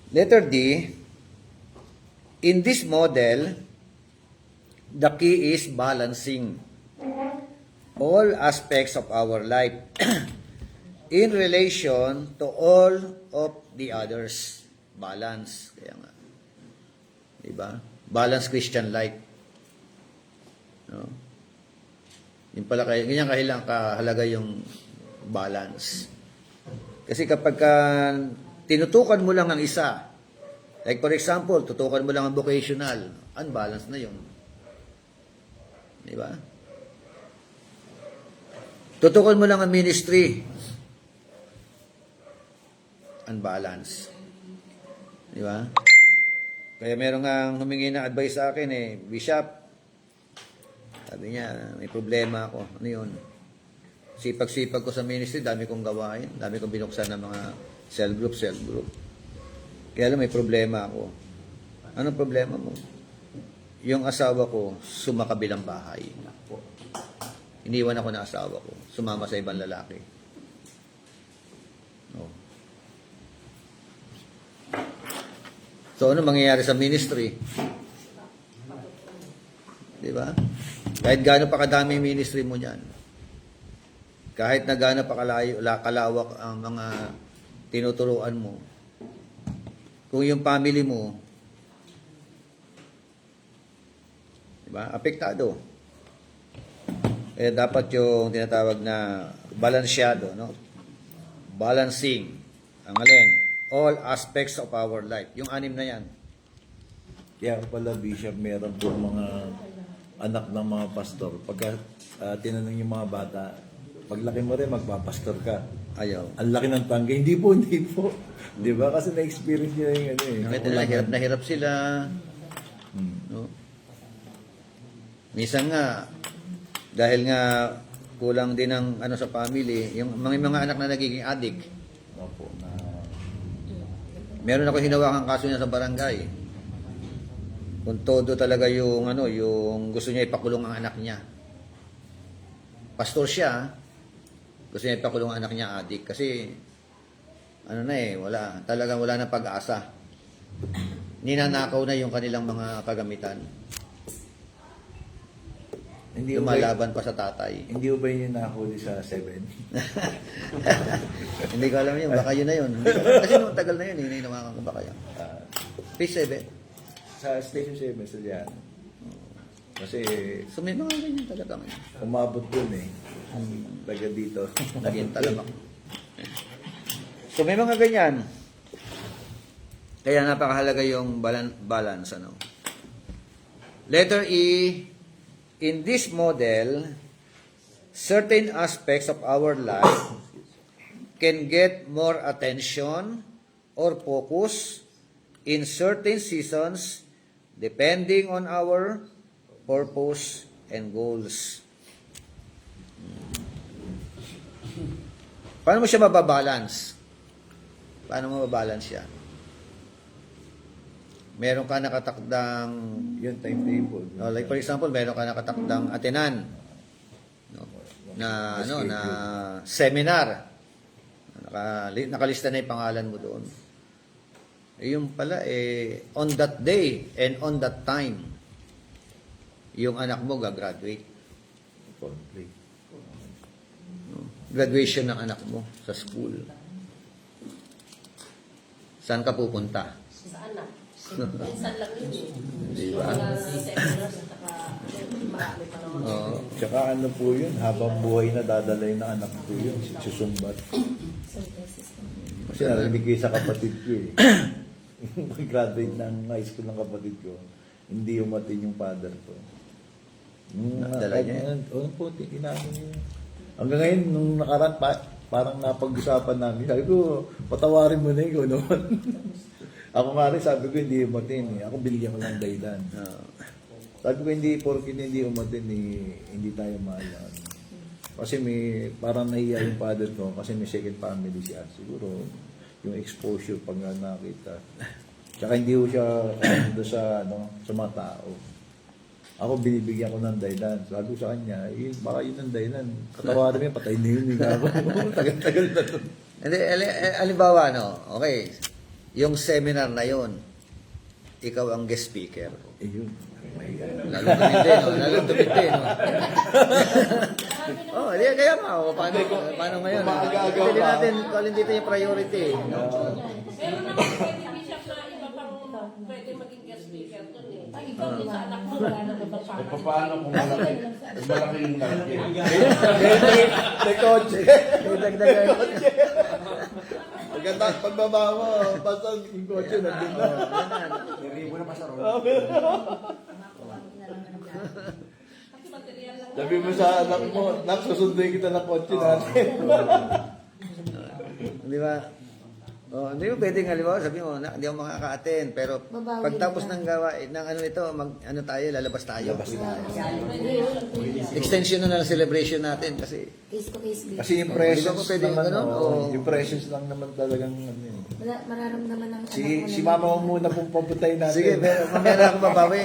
Letter D, in this model, the key is balancing all aspects of our life in relation to all of the others. Balance. Kaya nga. Diba? Balance Christian life. No? Yung pala, ganyan kahalaga yung balance. Kasi kapag tinutukan mo lang ang isa, like for example, tutukan mo lang ang vocational, unbalanced na yun. Diba? Tutukan mo lang ang ministry, unbalanced. Di ba? Kaya meron nga humingi ng advice sa akin eh, Bishop, sabi niya, may problema ako. Ano yun? Sipag-sipag ko sa ministry, dami kong gawain, dami kong binuksan ng mga cell group. Kaya lang may problema ako. Anong problema mo? Yung asawa ko, sumakabilang bahay. Iniwan ako ng asawa ko, sumama sa ibang lalaki. Oh. So, ano mangyayari sa ministry? Di ba? Kahit gaano pa kadami ministry mo niyan, kahit na gaano pa kalawak ang mga tinuturuan mo, kung yung family mo, di ba, apektado. Kaya dapat yung tinatawag na balansyado, no? Balancing. Ang alin? All aspects of our life. Yung 6 na yan. Kaya pala, Bishop, meron po mga anak ng mga pastor. Pagka tinanong yung mga bata, paglaki mo rin, magpapastor ka. Ayaw. Ang laki ng tangga. Hindi po. Di ba? Kasi na-experience nila yung ano eh. Nakita nila, hirap na hirap sila. No? Minsan nga, dahil nga kulang din ng ano sa family, yung mga anak na nagiging addict. Opo, na Meron ako hinawakang kaso niya sa barangay. Kung todo talaga yung ano, yung gusto niya ipakulong ang anak niya. Pastor siya, gusto niya ipakulong ang anak niya addict kasi ano na eh, talagang wala na pag-asa. Ninanakaw na yung kanilang mga kagamitan. Hindi ko ba, Lumalaban pa sa tatay. hindi ko ba yun nahuli sa 7? Hindi ko alam yun, baka yun na yun. Kasi nung tagal na yun, hinawakan ko baka yun. Page 7. Sa Station 7 sa dyan. Kasi So may mga ganyan talaga ngayon. umabot dun eh. Taga dito. Naging talamak. So may mga ganyan. Kaya napakahalaga yung balance. Ano? Letter E, in this model, certain aspects of our life can get more attention or focus in certain seasons depending on our purpose and goals. Paano mo siya mababalance? Paano mo mababalance siya? meron ka nakatakdang, Yun, timetable. like for example, meron ka nakatakdang atenan, no? Na, ano, na seminar. Nakalista na yung pangalan mo doon. Yung pala, on that day and on that time, yung anak mo gagraduate. Conflict. Graduation ng anak mo sa school. Saan ka pupunta? Saan na? Minsan lang yun eh. Di Yung ba? mga seminars at saka marami pa naman. Oo. Tsaka ano po yun, habang buhay na dadalay na anak ko yun, susumbat. Kasi narinig ko sa kapatid ko eh. Mag-graduate ng high school ng kapatid ko, hindi umatin yung father ko. Nadala niya Oo po, inamin niya. Hanggang ngayon, nung nakaraan, parang napag-usapan namin. Sabi ko, patawarin mo na yun, naman. Ako nga rin, sabi ko, hindi umatin eh. Ako binigyan ko ng dahilan. Sabi ko, hindi, porkin hindi umatin eh, hindi tayo mahal. Kasi may, parang nahiya yung father ko, kasi may second family siya. Siguro, yung exposure pag nga nakita. Tsaka hindi ko siya doon sa, sa mga tao. Ako binibigyan ko ng dahilan. Sabi ko sa kanya, baka yun ang dahilan. Katawarin mo yun, patay na yun. Tagal-tagal na to. Hindi, alimbawa, okay, yung seminar na yon, ikaw ang guest speaker. Yun. Lalong tumindi, no? Lalong tumindi, no? Oh, di kaya nga, paano ngayon? Umaagaw Pwede pa. natin, kalin dito yung priority. No? Pero naman pwede bishop na iba pang pwede maging guest speaker doon eh. Ay, ikaw din sa anak mo, wala na ba pa? Paano kung malaki yung laki? May kotse. Dagdagan. Maganda ang pagbaba mo. Basta yung kotse nandun na. Kasi material lang. Sabi mo sa anak mo, nak, susunduin kita ng kotse natin. Di ba? Oh, hindi mo pwedeng halimbawa, sabi mo, hindi ako makaka-attend, pero Babawi pagtapos na. ng gawain, ng ano ito, ano tayo, lalabas tayo. Pwede Extension na ng celebration natin kasi Case to case basis. Kasi yung presence Hindi ba pwede naman, ganun? yung presence lang naman talagang ano eh. Mararamdaman ng anak mo Si na- mama mo muna pong papuntayin natin. sige, pero mamaya na ako babawi.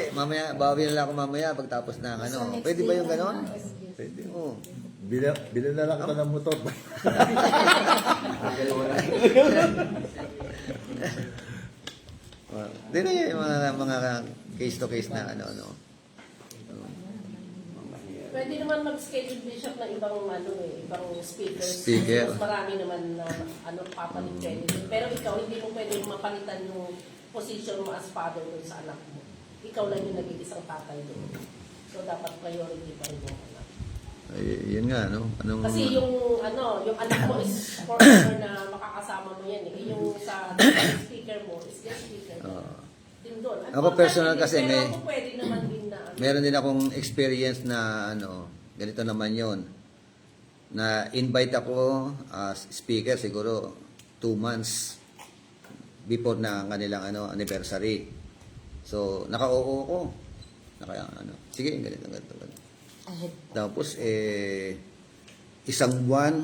Bawi na lang ako mamaya pagtapos ng ano. Sa next Pwede ba day yung na- ganon? Yes. Pwede. Oo. Bila na lang kita ng motor. Hindi na yung mga case to case na ano. Pwede naman mag-schedule bishop ng ibang ibang speakers. Speaker. Mas marami naman na papalit pwede. Pero ikaw hindi mo pwede mapalitan yung position mo as father doon sa anak mo. Ikaw lang yung naging isang tatay doon. So dapat priority pa rin yung anak. Ay, yun nga, no? Anong, Kasi yung anak mo is forever na makakasama mo yan eh. Yung sa speaker mo is guest speaker. Din doon. Ako personal kasi pero may- kung pwede naman din na meron din akong experience na ganito naman yon, na invite ako as speaker siguro 2 months before na ang kanilang anniversary. So, naka-oo ko. Sige, ganito. Tapos, isang buwan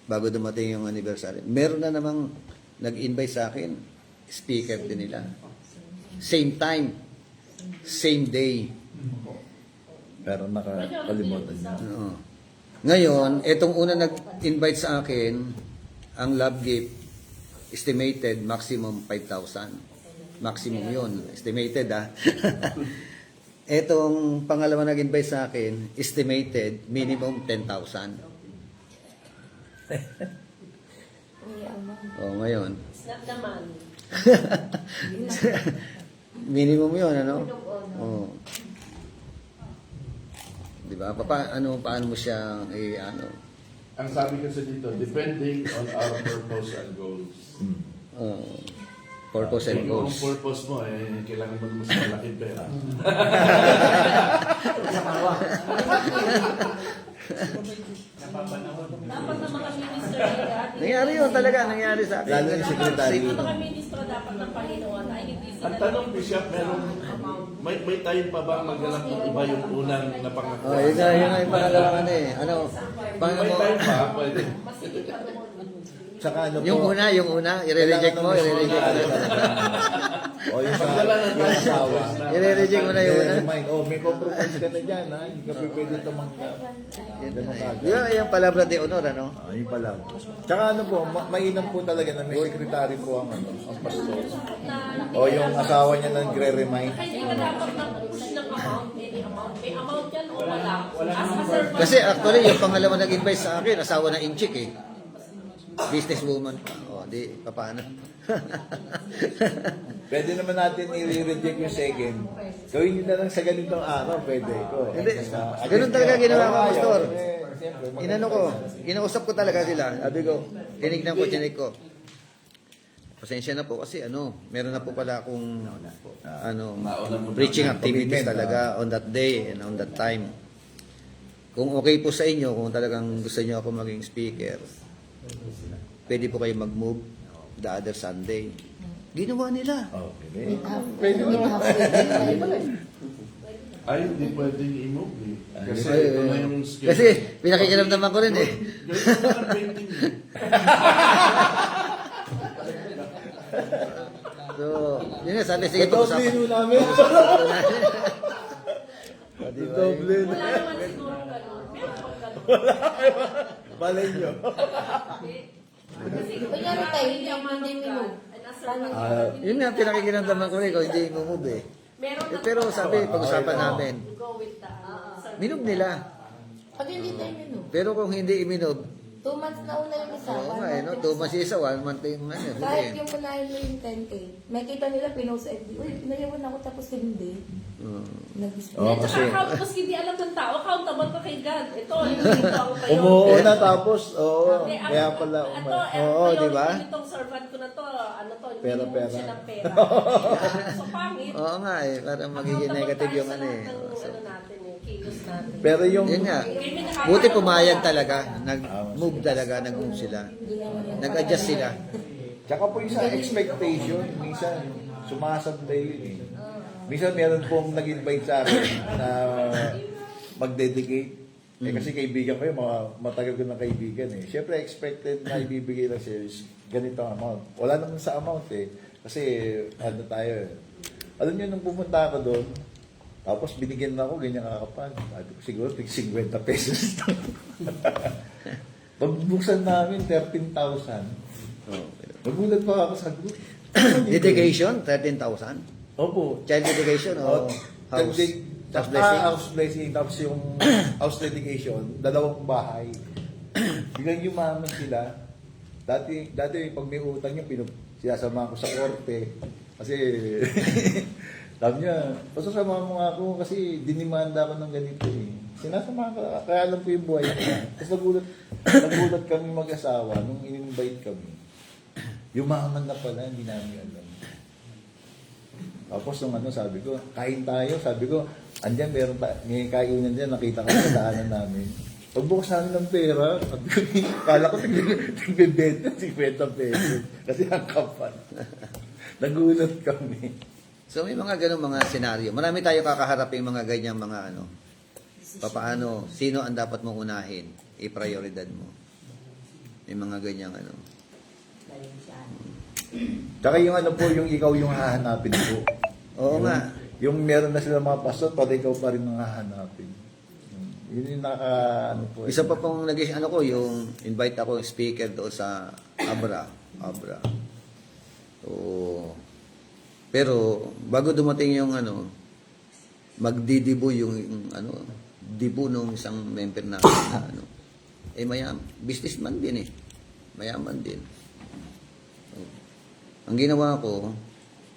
bago dumating yung anniversary, meron na namang nag-invite sa akin, speaker din nila. Same time, same day. Pero nakakalimutan niya. Oo. Ngayon, itong una nag-invite sa akin, ang love gift, estimated maximum 5,000. Maximum yun. Estimated, ha? Itong pangalawa nag-invite sa akin, estimated minimum 10,000. Uy, ama. O, ngayon. snap naman. Minimum yun, ano? Word of honor. Oo. Diba? Paano mo siya, Ang sabi kasi dito, depending on our purpose and goals. purpose and Kung goals. ang purpose mo, kailangan mo mas malaki pera. Napapanahon. Dapat na mga minister ay Nangyari yun talaga, nangyari sa akin. Lalo yung secretary. Ang mga ministro dapat ng Panginoon ay hindi sila Ang tanong, Bishop, may time pa ba maganap ng iba yung unang napangako? Oh, yun nga yung pangalawang paano May mo, time pa, pwede. masigit pa doon. Tsaka ano po, yung una, i-reject mo, i-reject mo. O yung asawa. I-reject mo na yung ano? May compromise ka na dyan, ha? Hindi ka pwede tumanggap. Ganun agad. Yung palabra de honor, ano? Yun pala. Tsaka ano po, mainam po talaga na may sekretary po ang pastor. O yung asawa niya nagre-remind. Kaya hindi ka dapat nag-push ng amount, any amount. May amount yan o wala. As a servant. Kasi actually, yung pangalawa nag-invite sa akin, asawa na Inchik eh. Businesswoman pa. O, di, paano? Pwede naman natin i-reject yung second. Gawin nyo na lang sa ganitong araw, pwede ko. Hindi, ganun talaga ginawa ko, Pastor. Siyempre, Inano ko, kinausap ko talaga sila. Sabi ko, tinignan ko, chinik ko. Pasensya na po kasi meron na po pala akong preaching activities talaga on that day and on that time. Kung okay po sa inyo, kung talagang gusto niyo ako maging speaker, pwede po kayo mag-move the other Sunday. Ginawa nila. Okay. Pwede Ay, hindi pwedeng i-move eh. Kasi Ay, ito na yung schedule. Kasi pinakikiramdaman ko rin eh. Ganyan na lang painting eh. So, yun nga, sabi, sige, Doble pag-usapan. nyo namin. Doble na. Wala naman siguro ganun. Meron pang ganun. Balay nyo. Kasi Kunyari tayo, hindi ang ang hindi minove. And as servant, Yun nga, pinakikiramdaman ko rin kung hindi move eh. meron na Pero sabi, pag-usapan namin, go with the servant. minove nila. Pag hindi tayo minove, Pero kung hindi iminove, 2 months na una yung isa. oo nga 1 eh, month 2 yung months isa, 1 month yung ano. Kahit Hindi. yung unahin mo yung 10K, may kita nila pinost sa FB, uy, pinayawan ako tapos hindi. Nag-display. Oo, At kasi saka tapos hindi alam ng tao, accountable ka kay God. Ito ang payo. umuo na tapos, Hindi, kaya pala Oo, di ba? Itong servant ko na to, hindi Pera, mo pera. siya ng pera. So, pangit. Oo nga eh, parang magiging Accountable negative tayo yung sa ano eh. lahat ng, So, natin eh, kilos natin. pero yung yun nga, Kaya may nakaka- buti pumayag talaga, nag-move talaga, nag-move sila. Nag-adjust sila. tsaka po yung sa expectation, minsan sumasablay yun eh. Minsan meron pong nag-invite sa akin na mag-dedicate. Kasi kaibigan ko yun, matagal ko ng kaibigan eh. Siyempre expected na ibibigay lang siya is ganitong amount. Wala naman sa amount eh. Kasi ano tayo eh. Alam niyo, nung pumunta ako doon, tapos binigyan na ako, ganyan kakapal. Sabi ko, siguro 50 pesos. Pagbuksan namin, 13,000. Nagulat pa ako sa group. Dedication, 13,000. Opo. Child dedication o house? House blessing? House blessing. Tapos yung house dedication, 2 bahay. Biglang yumaman sila. Dati pag may utang niya, sinasama ko sa korte. Kasi, sabi niya, pasasama mo nga ako kasi dinimanda ko ng ganito eh. Sinasama ka, kaya alam ko yung buhay niya. Tapos nagulat kami mag-asawa nung in-invite kami. Yumaman na pala, hindi namin alam. Tapos nung sabi ko, kain tayo. Sabi ko, andyan, may kainan dyan, nakita ko sa daanan namin. Pagbukas namin ng pera, sabi ko, kala ko tigbibenta, 50 pesos. Kasi ang kapal. Nagulat kami. So may mga ganong mga senaryo. Marami tayo kakaharapin mga ganyang mga papaano, sino ang dapat mong unahin, i-prioridad mo. May mga ganyang Tsaka yung po, yung ikaw yung hahanapin ko. Oo nga. Yung meron na sila mga pastor, pati ikaw pa rin ang hahanapin. Yun yung po. Isa pa pong yung invite ako speaker doon sa Abra. So, pero bago dumating yung magdidibo yung dibo nung isang member namin na businessman din eh. Mayaman din. Ang ginawa ko,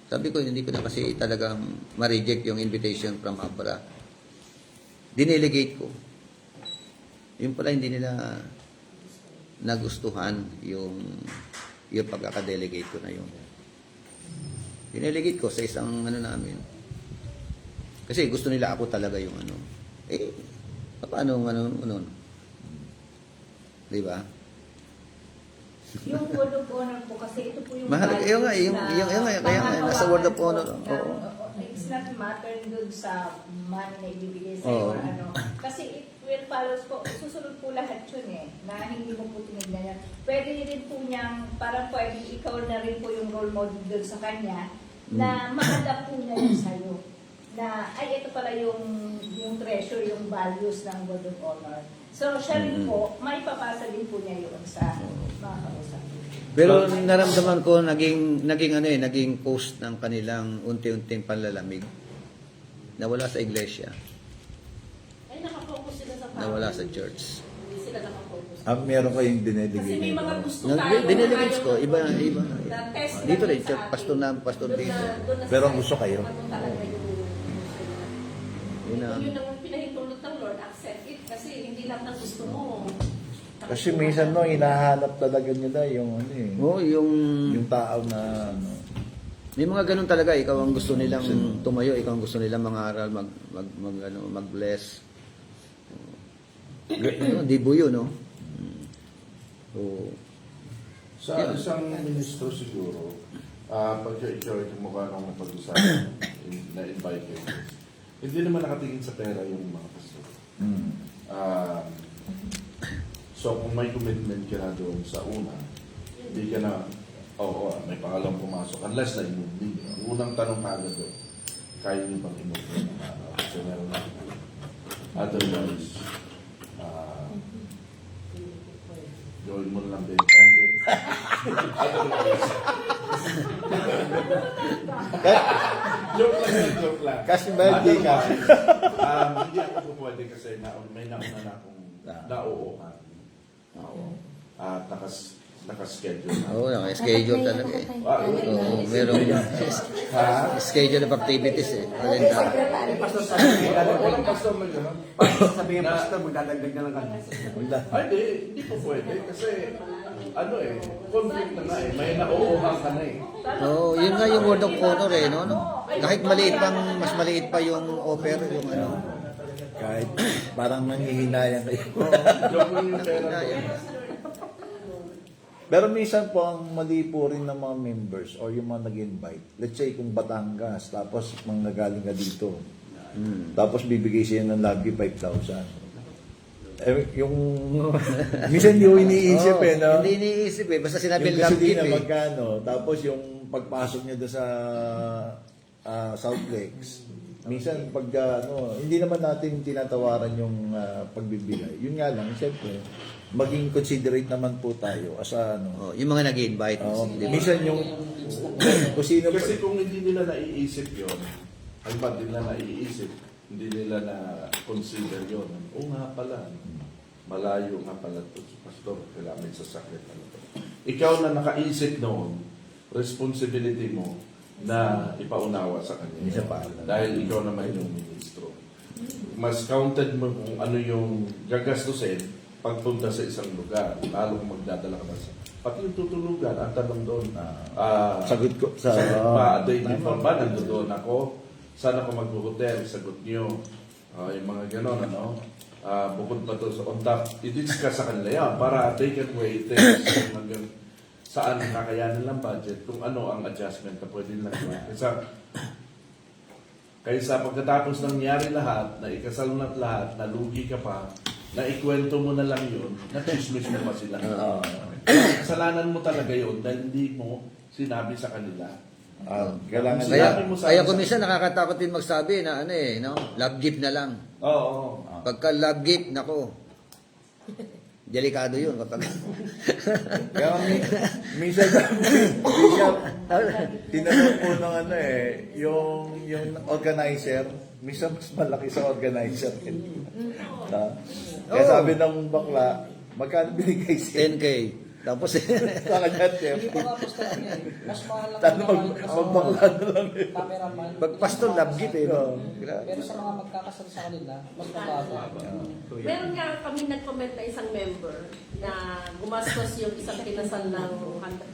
sabi ko, hindi ko na kasi talagang ma-reject yung invitation from Abra. Dinelegate ko. Yung pala hindi nila nagustuhan yung pagkakadelegate ko na yun. Dinelegate ko sa isang namin. Kasi gusto nila ako talaga yung paano di ba? Yung word of honor po, kasi ito po yung Mahal, values yung kaya nga, nasa word of honor. Oo. It's not matter dun sa money na ibibigay sa'yo or Oo. Kasi it will follows po, susunod po lahat yun na hindi mo po tinignan yan. Pwede rin po niyang, parang pwede ikaw na rin po yung role model dun sa kanya, na ma-adapt po niya yun sa'yo. Na, ay, ito pala yung treasure, yung values ng Word of Honor. So, siya rin po, may papasa din po niya yun sa mga kausap. Pero naramdaman ko naging cost ng kanilang unti-unting panlalamig. Nawala sa iglesia, Ay, nakafocus sila sa family. nawala sa church. Hindi sila nakafocus. Meron kayong Kasi dinedigay may mga nito. gusto tayo. Dinilibits ko, iba. Na test Dito lang rin, sa atin. pastor Doon dito. doon na Pero sa- gusto kayo? Ano talaga yung Yun ang- yun ang pinahintulot ng Lord, accept it. Kasi hindi lahat ng gusto mo. Kasi minsan no, hinahanap talaga nila yung ano eh. Oh, Yung tao na ano. may mga ganun talaga, ikaw ang gusto nilang tumayo, ikaw ang gusto nilang mangaral, mag-bless. Dibo yun, no? So, Sa isang ministro siguro, pag ikaw ay kumukha ng mapag-usapan, na-invite kayo. Hindi naman nakatingin sa pera yung mga pastor. So kung may commitment ka na doon sa una, hindi ka na, may pangalawang pumasok, unless na i-move ninyo. Ang unang tanong kagad doon, kaya niyo bang i-move yun ng araw? Kasi meron na. Otherwise, gawin mo lang din. Otherwise, joke lang. Kasi birthday ka. Hindi ako pwede kasi may nauna na akong nauuhan. At nakaschedule na. oo, naka-schedule talaga eh. Oo, meron schedule of activities eh. Kalendar. Pastor sabi Walang pastor na gano'n. sabi ng pastor, magdadagdag na lang kami. Ay, hindi po pwede. Kasi, conflict na nga eh. May nauuhan ka na eh. Oo, yun nga yung word of honor eh, no? Kahit mas maliit pa yung offer, yung ano. Kahit parang nangihinayang kayo. Joke lang yung pera ko. Pero minsan po ang mali po rin ng mga members or yung mga nag-invite. Let's say kung Batangas, tapos manggagaling ka dito. Tapos bibigay siya ng lagi 5,000. Yung minsan hindi ko iniisip Oo, no? Hindi iniisip eh, basta sinabi Yung lang gasolina eh. magkano, tapos yung pagpasok niya doon sa South Lakes. Minsan pag hindi naman natin tinatawaran yung pagbibigay. Yun nga lang, siyempre, maging considerate naman po tayo as Oh, yung mga nag-invite. di ba? minsan yung kung sino Kasi kung hindi nila naiisip yun, ay ba nila naiisip, hindi nila na-consider yun. Oo nga pala, malayo nga pala ito si Pastor, kailangan may sasakit. Ikaw na nakaisip noon, responsibility mo na ipaunawa sa kanya. Isa pa. Dahil ikaw naman yung ministro. Mas counted mo kung ano yung gagastusin pagpunta sa isang lugar, lalo kung magdadala ka na sa pati yung tutulugan, ang tanong doon, sagot ko sa day before ba, nandoon ako, saan ako mag-hotel, sagot nyo, yung mga ganon, bukod pa to sa on top, i-discuss sa kanila yan, para they can wait, hanggang saan kakayanin lang budget, kung ano ang adjustment na pwede lang. Kaysa pagkatapos nangyari lahat, na ikasal na lahat, nalugi ka pa, na ikwento mo na lang yun, na-chismis mo pa sila. Kasalanan mo talaga yun dahil hindi mo sinabi sa kanila. kailangan Kaya kung minsan nakakatakot din magsabi na love gift na lang. Oo. Pagka love gift, nako, delikado yun kapag... Kaya minsan tinanong po ng yung organizer, minsan mas malaki sa organizer. Kaya sabi ng bakla, magkano binigay siya? 10K. Tapos, Sa kanya, chef. Hindi pa nga gusto niya eh. Mas mahal lang Tano yung magbakla na lang eh. cameraman. pag pastor, love gift eh. No? Pero sa mga magkakasal sa kanila, mas mababa. Meron nga kami nag-comment na isang member na gumastos yung isang kinasal ng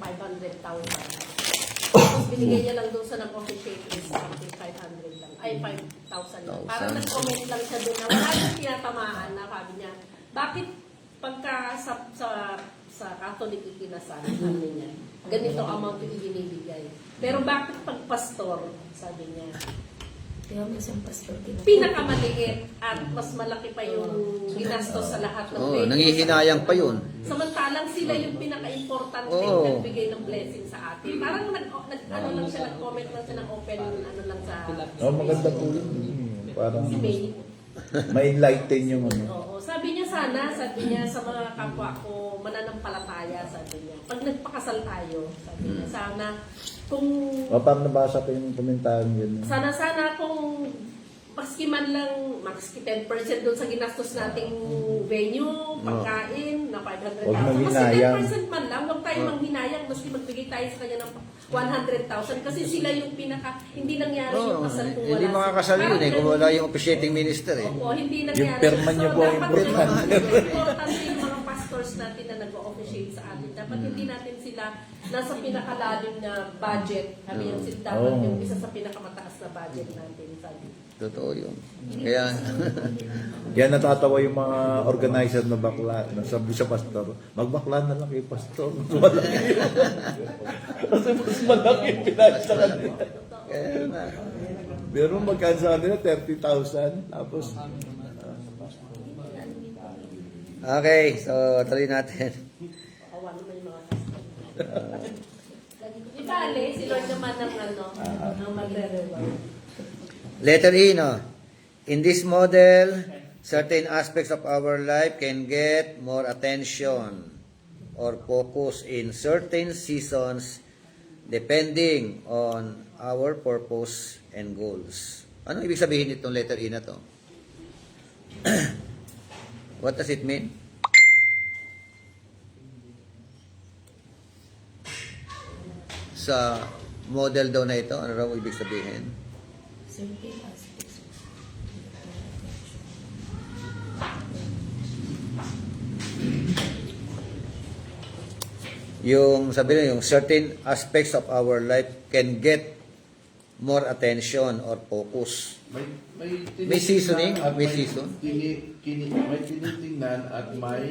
500,000. Tapos binigay niya lang doon sa nag-officiate is something 500 lang. Ay, 5,000 lang. Parang nag-comment lang siya doon na wala nang tinatamaan na sabi niya, bakit pagka sa Catholic ikinasal, sabi niya, ganito amount yung ibinibigay. Pero bakit pag pastor, sabi niya, Kaya minsan pastor pinakamaliit at mas malaki pa yung ginastos sa lahat ng Oo, venues. nangihinayang pa yun. Samantalang sila yung pinaka-importante Oo. nagbigay ng blessing sa atin. Parang ano lang siya, nag-comment lang siya ng open, ano lang sa Oh, maganda po yun. Parang si May. may enlighten yung ano. Oo. Sabi niya sabi niya sa mga kapwa ko, mananampalataya, sabi niya. Pag nagpakasal tayo, sabi niya, sana kung Parang nabasa ko yung komentaryo yun. sana kung maski man lang, maski 10% doon sa ginastos nating venue, pagkain, na 500,000. Huwag Maski manghinayang. 10% man lang, huwag tayo manghinayang, maski magbigay tayo sa kanya ng 100,000 kasi sila yung hindi nangyari yung Oo, kasal kung hindi wala makakasal sila. yun eh, kung Parang wala yung officiating minister eh. Opo, hindi nangyari. perma niyo po ang dapat importante. importante yung mga pastors natin na nag-officiate sa atin. Dapat hindi natin sila nasa pinakalalim na budget. Sabi yung dapat Oo. yung isa sa pinakamataas na budget natin. Sabi. Totoo yun. Kaya, Kaya natatawa yung mga organizer na bakla. Nasabi sa pastor, magbakla na lang kay pastor. Mas malaki yun. Kasi mas malaki yung pinayos sa kanila. kaya na. Pero magkano sa kanila? 30,000. Tapos, Okay, so tuloy natin. Awan naman yung mga pastors. Di bale, si Lord naman ang magre-reward. Letter E, no? In this model, certain aspects of our life can get more attention or focus in certain seasons depending on our purpose and goals. Ano ibig sabihin itong letter E na to? What does it mean? Sa model daw na ito, ano raw ibig sabihin? certain aspects. Yung sabi na yung certain aspects of our life can get more attention or focus. May seasoning? at May season? may tinitingnan at may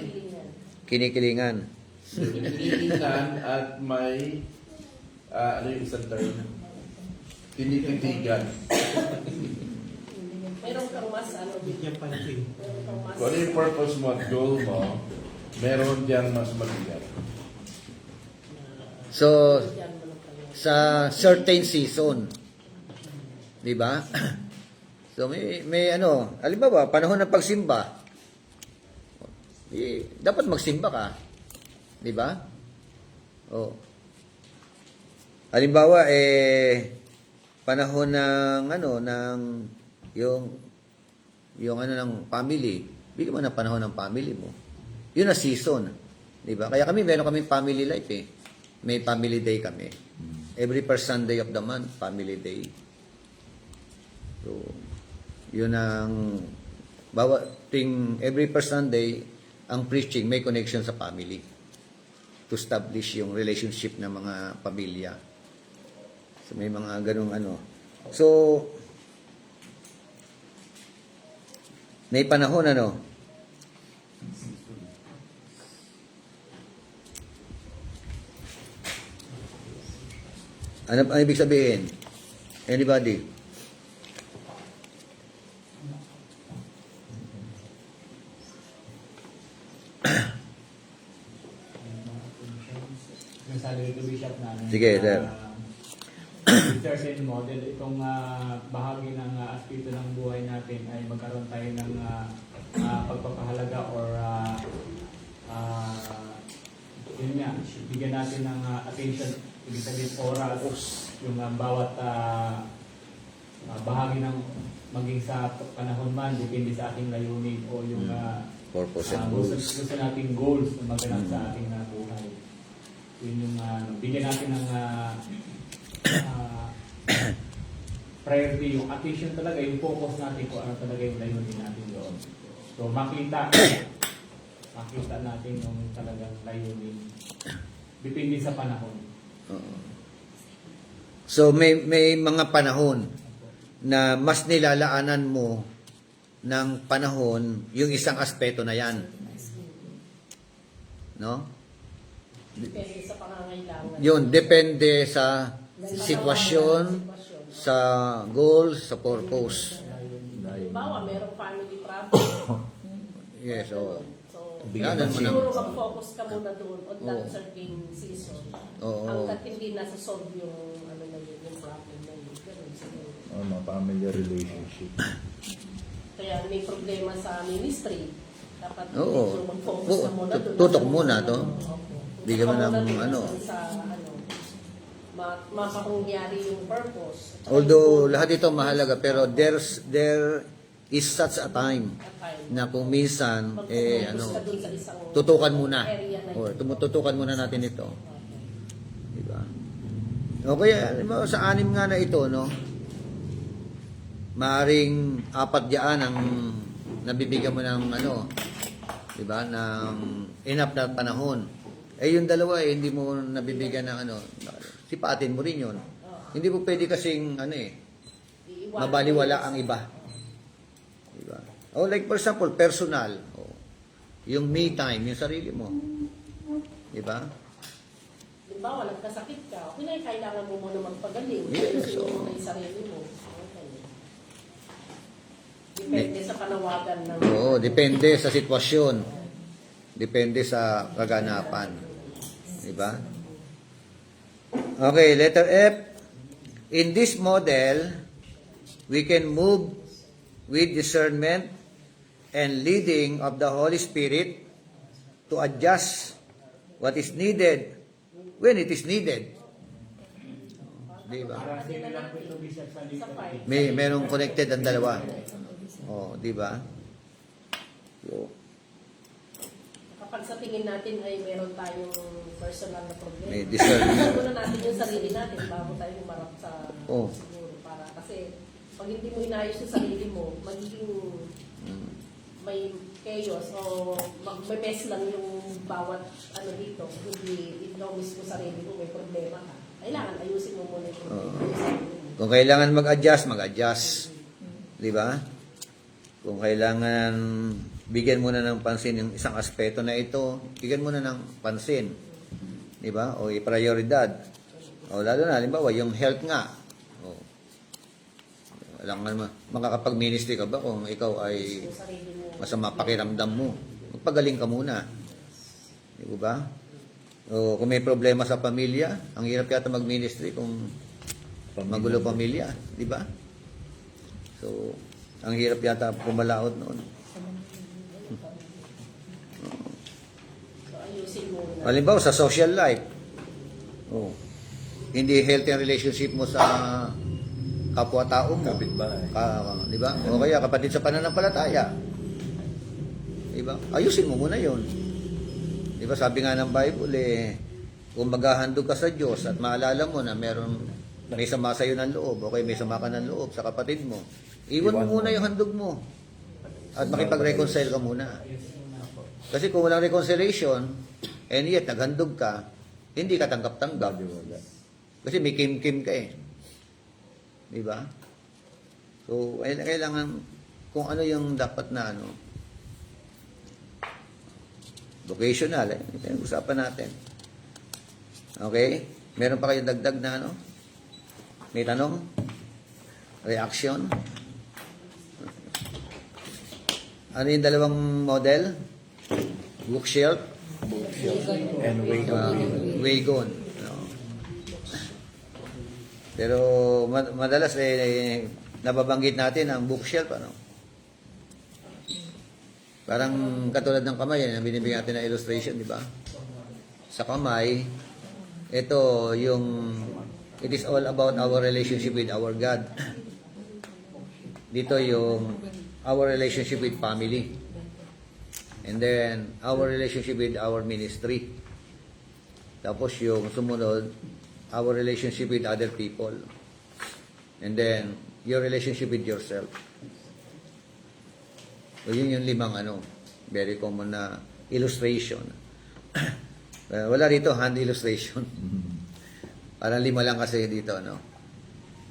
Kinikilingan. tinitingnan at may ano yung isang term? Tinititigan. Meron kang mas meron kang mas Kung ano yung purpose mo at goal mo, meron diyang mas mabigat. So, sa certain season, di ba? So, may ano, halimbawa, panahon ng pagsimba, dapat magsimba ka. Di ba? Oh. Halimbawa, panahon ng yung ano ng family, bigyan mo ng panahon ng family mo. Yun na season, 'di ba? Kaya meron kaming family life eh. May family day kami. Every first Sunday of the month, family day. So, yun ang every first Sunday, ang preaching may connection sa family to establish yung relationship ng mga pamilya. So, may mga ganung ano. So, may panahon ano. Ano ibig sabihin? Anybody? Yung sabi dito, Bishop, na Sige, sir. certain model, itong bahagi ng aspeto ng buhay natin ay magkaroon tayo ng pagpapahalaga or yun nga, bigyan natin ng attention, ibig sabihin oras, yung bawat bahagi ng maging sa panahon man, depende sa ating layunin o yung Purpose and goals. gusto nating goals na maganap sa ating buhay. Yun yung bigyan natin ng priority, yung attention talaga, yung focus natin kung ano talaga yung layunin natin doon. So makita natin yung talagang layunin. Depende sa panahon. So may mga panahon na mas nilalaanan mo ng panahon yung isang aspeto na yan. No? depende sa pangangailangan. Yun, depende sa sitwasyon, sa goals, sa purpose. Halimbawa, merong family problem. Yes, so So, Bigyan mo siguro ng- mag-focus ka muna doon on that Oo. certain season. Oo. Hanggat hindi nasa solve yung, ano na yun, yung problem na yun. Ganun siguro. Mga family relationship. Kaya may problema sa ministry. Dapat Oo. medyo mag-focus ka muna doon. Tutok muna to. Opo. Bigyan mo Tutok ng muna doon ano. Sa mapakungyari yung purpose. Although lahat ito mahalaga, pero there is such a time At time. na kung minsan, Mag-focus ka doon sa isang tutukan muna. area na O, yun. tumututukan muna natin ito. Diba? O kaya, alam mo, sa 6 nga na ito, no? Maaring 4 diyan ang nabibigyan mo ng ano, diba? Ng enough na panahon. Eh, yung dalawa, hindi mo nabibigyan ng ano, sipatin mo rin yun. Hindi mo pwede kasing, ano Iiwanan mabaliwala mo ang iba. Diba? Oh, like for example, personal. Oh, yung me time, yung sarili mo. Diba? Halimbawa, nagkasakit ka, okay na, kailangan mo muna magpagaling. Yes, Ayusin mo oo. muna yung sarili mo. Okay. Depende sa panawagan ng... Oo, depende sa sitwasyon. Depende sa kaganapan. Diba? Okay, letter F. In this model, we can move with discernment and leading of the Holy Spirit to adjust what is needed when it is needed. Diba? Para similar po ito, Bishop, sa dito. Merong connected ang dalawa. Oh, di ba? So, Kapag sa tingin natin ay meron tayong personal na problema, may discernment. muna natin yung sarili natin bago tayo humarap sa Oh. siguro. Para, kasi pag hindi mo inayos yung sarili mo, magiging may chaos o may mess lang yung bawat ano dito. Hindi inomis mo sarili mo, may problema ka. Kailangan ayusin mo muna yung problema yung sarili mo. Kung kailangan mag-adjust. Di ba? Kung kailangan bigyan mo na ng pansin yung isang aspeto na ito, bigyan mo na ng pansin. Di ba? O i-prioridad. O lalo na, halimbawa, yung health nga. O, alam nga naman, makakapag-ministry ka ba kung ikaw ay Yung sarili mo. masama pakiramdam mo? Magpagaling ka muna. Di ba? O kung may problema sa pamilya, ang hirap yata mag-ministry kung magulo pamilya. Di ba? So, ang hirap yata pumalaot noon. So, ayusin mo muna. Halimbawa, sa social life. Oh, hindi healthy ang relationship mo sa kapwa-tao mo. Kapitbahay. Di ba? O kaya kapatid sa pananampalataya. Di ba? Ayusin mo muna yon. Di ba? Sabi nga ng Bible, kung maghahandog ka sa Diyos at maalala mo na may sama sa iyo ng loob, okay, may sama ka ng loob sa kapatid mo, iwan mo muna yung handog mo. At makipag-reconcile ka muna. Kasi kung walang reconciliation, and yet naghandog ka, hindi ka tanggap-tanggap. Kasi may kim-kim ka eh. Di ba? So, kailangan kung ano yung dapat na ano, vocational, usapan natin. Okay? Meron pa kayong dagdag na ano? May tanong? Reaction? Ano yung dalawang model? Bookshelf? And Wagon. No. Pero madalas nababanggit natin ang bookshelf, ano? Parang katulad ng kamay, binibigyan natin ng illustration, di ba? Sa kamay, ito it is all about our relationship with our God. Dito yung our relationship with family. And then, our relationship with our ministry. Tapos yung sumunod, our relationship with other people. And then, your relationship with yourself. So, yun yung 5 very common na illustration. Wala rito hand illustration. Parang 5 lang kasi dito, no?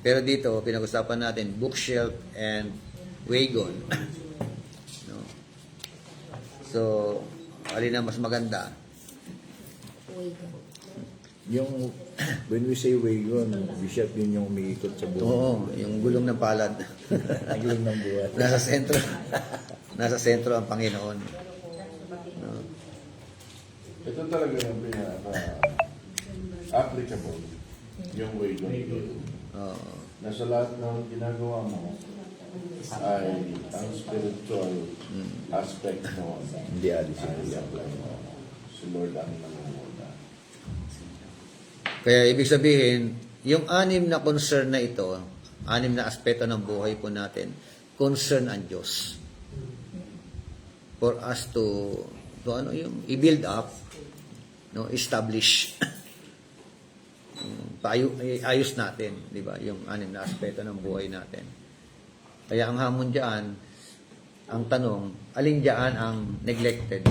Pero dito, pinag-usapan natin bookshelf and wagon. No? So, alin ang mas maganda? Yung, when we say wagon, Bishop, yun yung umiikot sa buhay. Oo, yung gulong ng palad. Naglang ng buhay. Nasa sentro. Nasa sentro ang Panginoon. No? Ito talaga yung pinaka-applicable, yung way doon. Oo. Nasa lahat ng ginagawa mo ay ang spiritual aspect mo Hindi alis ay siya. apply mo. Si Lord ang nangunguna. Kaya ibig sabihin, yung anim na concern na ito, anim na aspeto ng buhay po natin, concern ang Diyos. For us to ano yung i-build up, no, establish, ayos natin, di ba? Yung anim na aspeto ng buhay natin. Kaya ang hamon diyan, ang tanong, alin diyan ang neglected?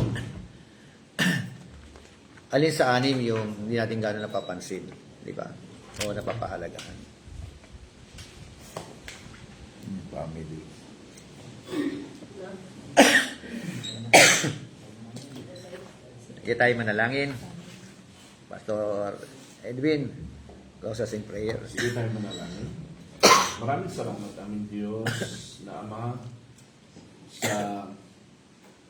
Alin sa anim yung hindi natin gano'n napapansin, di ba? O napapahalagahan. Family. Sige tayo manalangin. Pastor Edwin, close us in prayer. Sige tayo manalangin. Maraming salamat aming Diyos na Ama sa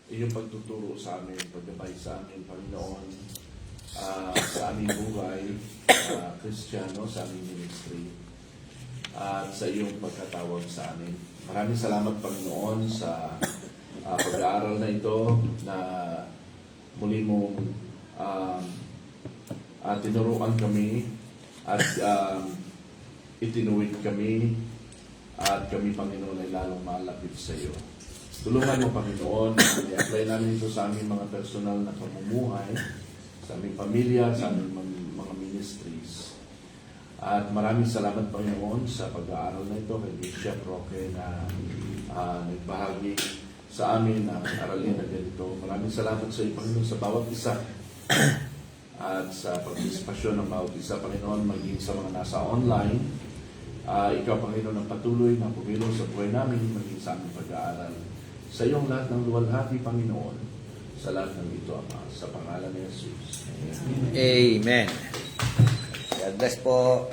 iyong pagtuturo sa amin, paggabay sa amin, Panginoon, sa aming buhay, Kristiyano, sa aming ministry, at sa iyong pagkatawag sa amin. Maraming salamat, Panginoon, sa pag-aaral na ito na muli mong tinuruan kami at itinuwid kami at kami, Panginoon, ay lalong malapit sa iyo. Tulungan mo, Panginoon, i-apply namin ito sa aming mga personal na pamumuhay, sa aming pamilya, sa aming mga ministries. At maraming salamat, Panginoon, sa pag-aaral na ito kay Bishop Roque na nagbahagi sa amin ng aralin na ganito. Maraming salamat sa iyo, Panginoon, sa bawat isa at sa partisipasyon ng bawat isa, Panginoon, maging sa mga nasa online. Ikaw, Panginoon, ang patuloy na pumilo sa buhay namin, maging sa aming pag-aaral. Sa iyong lahat ng luwalhati, Panginoon, sa lahat ng ito, Ama, sa pangalan ni Jesus. Amen. God bless po.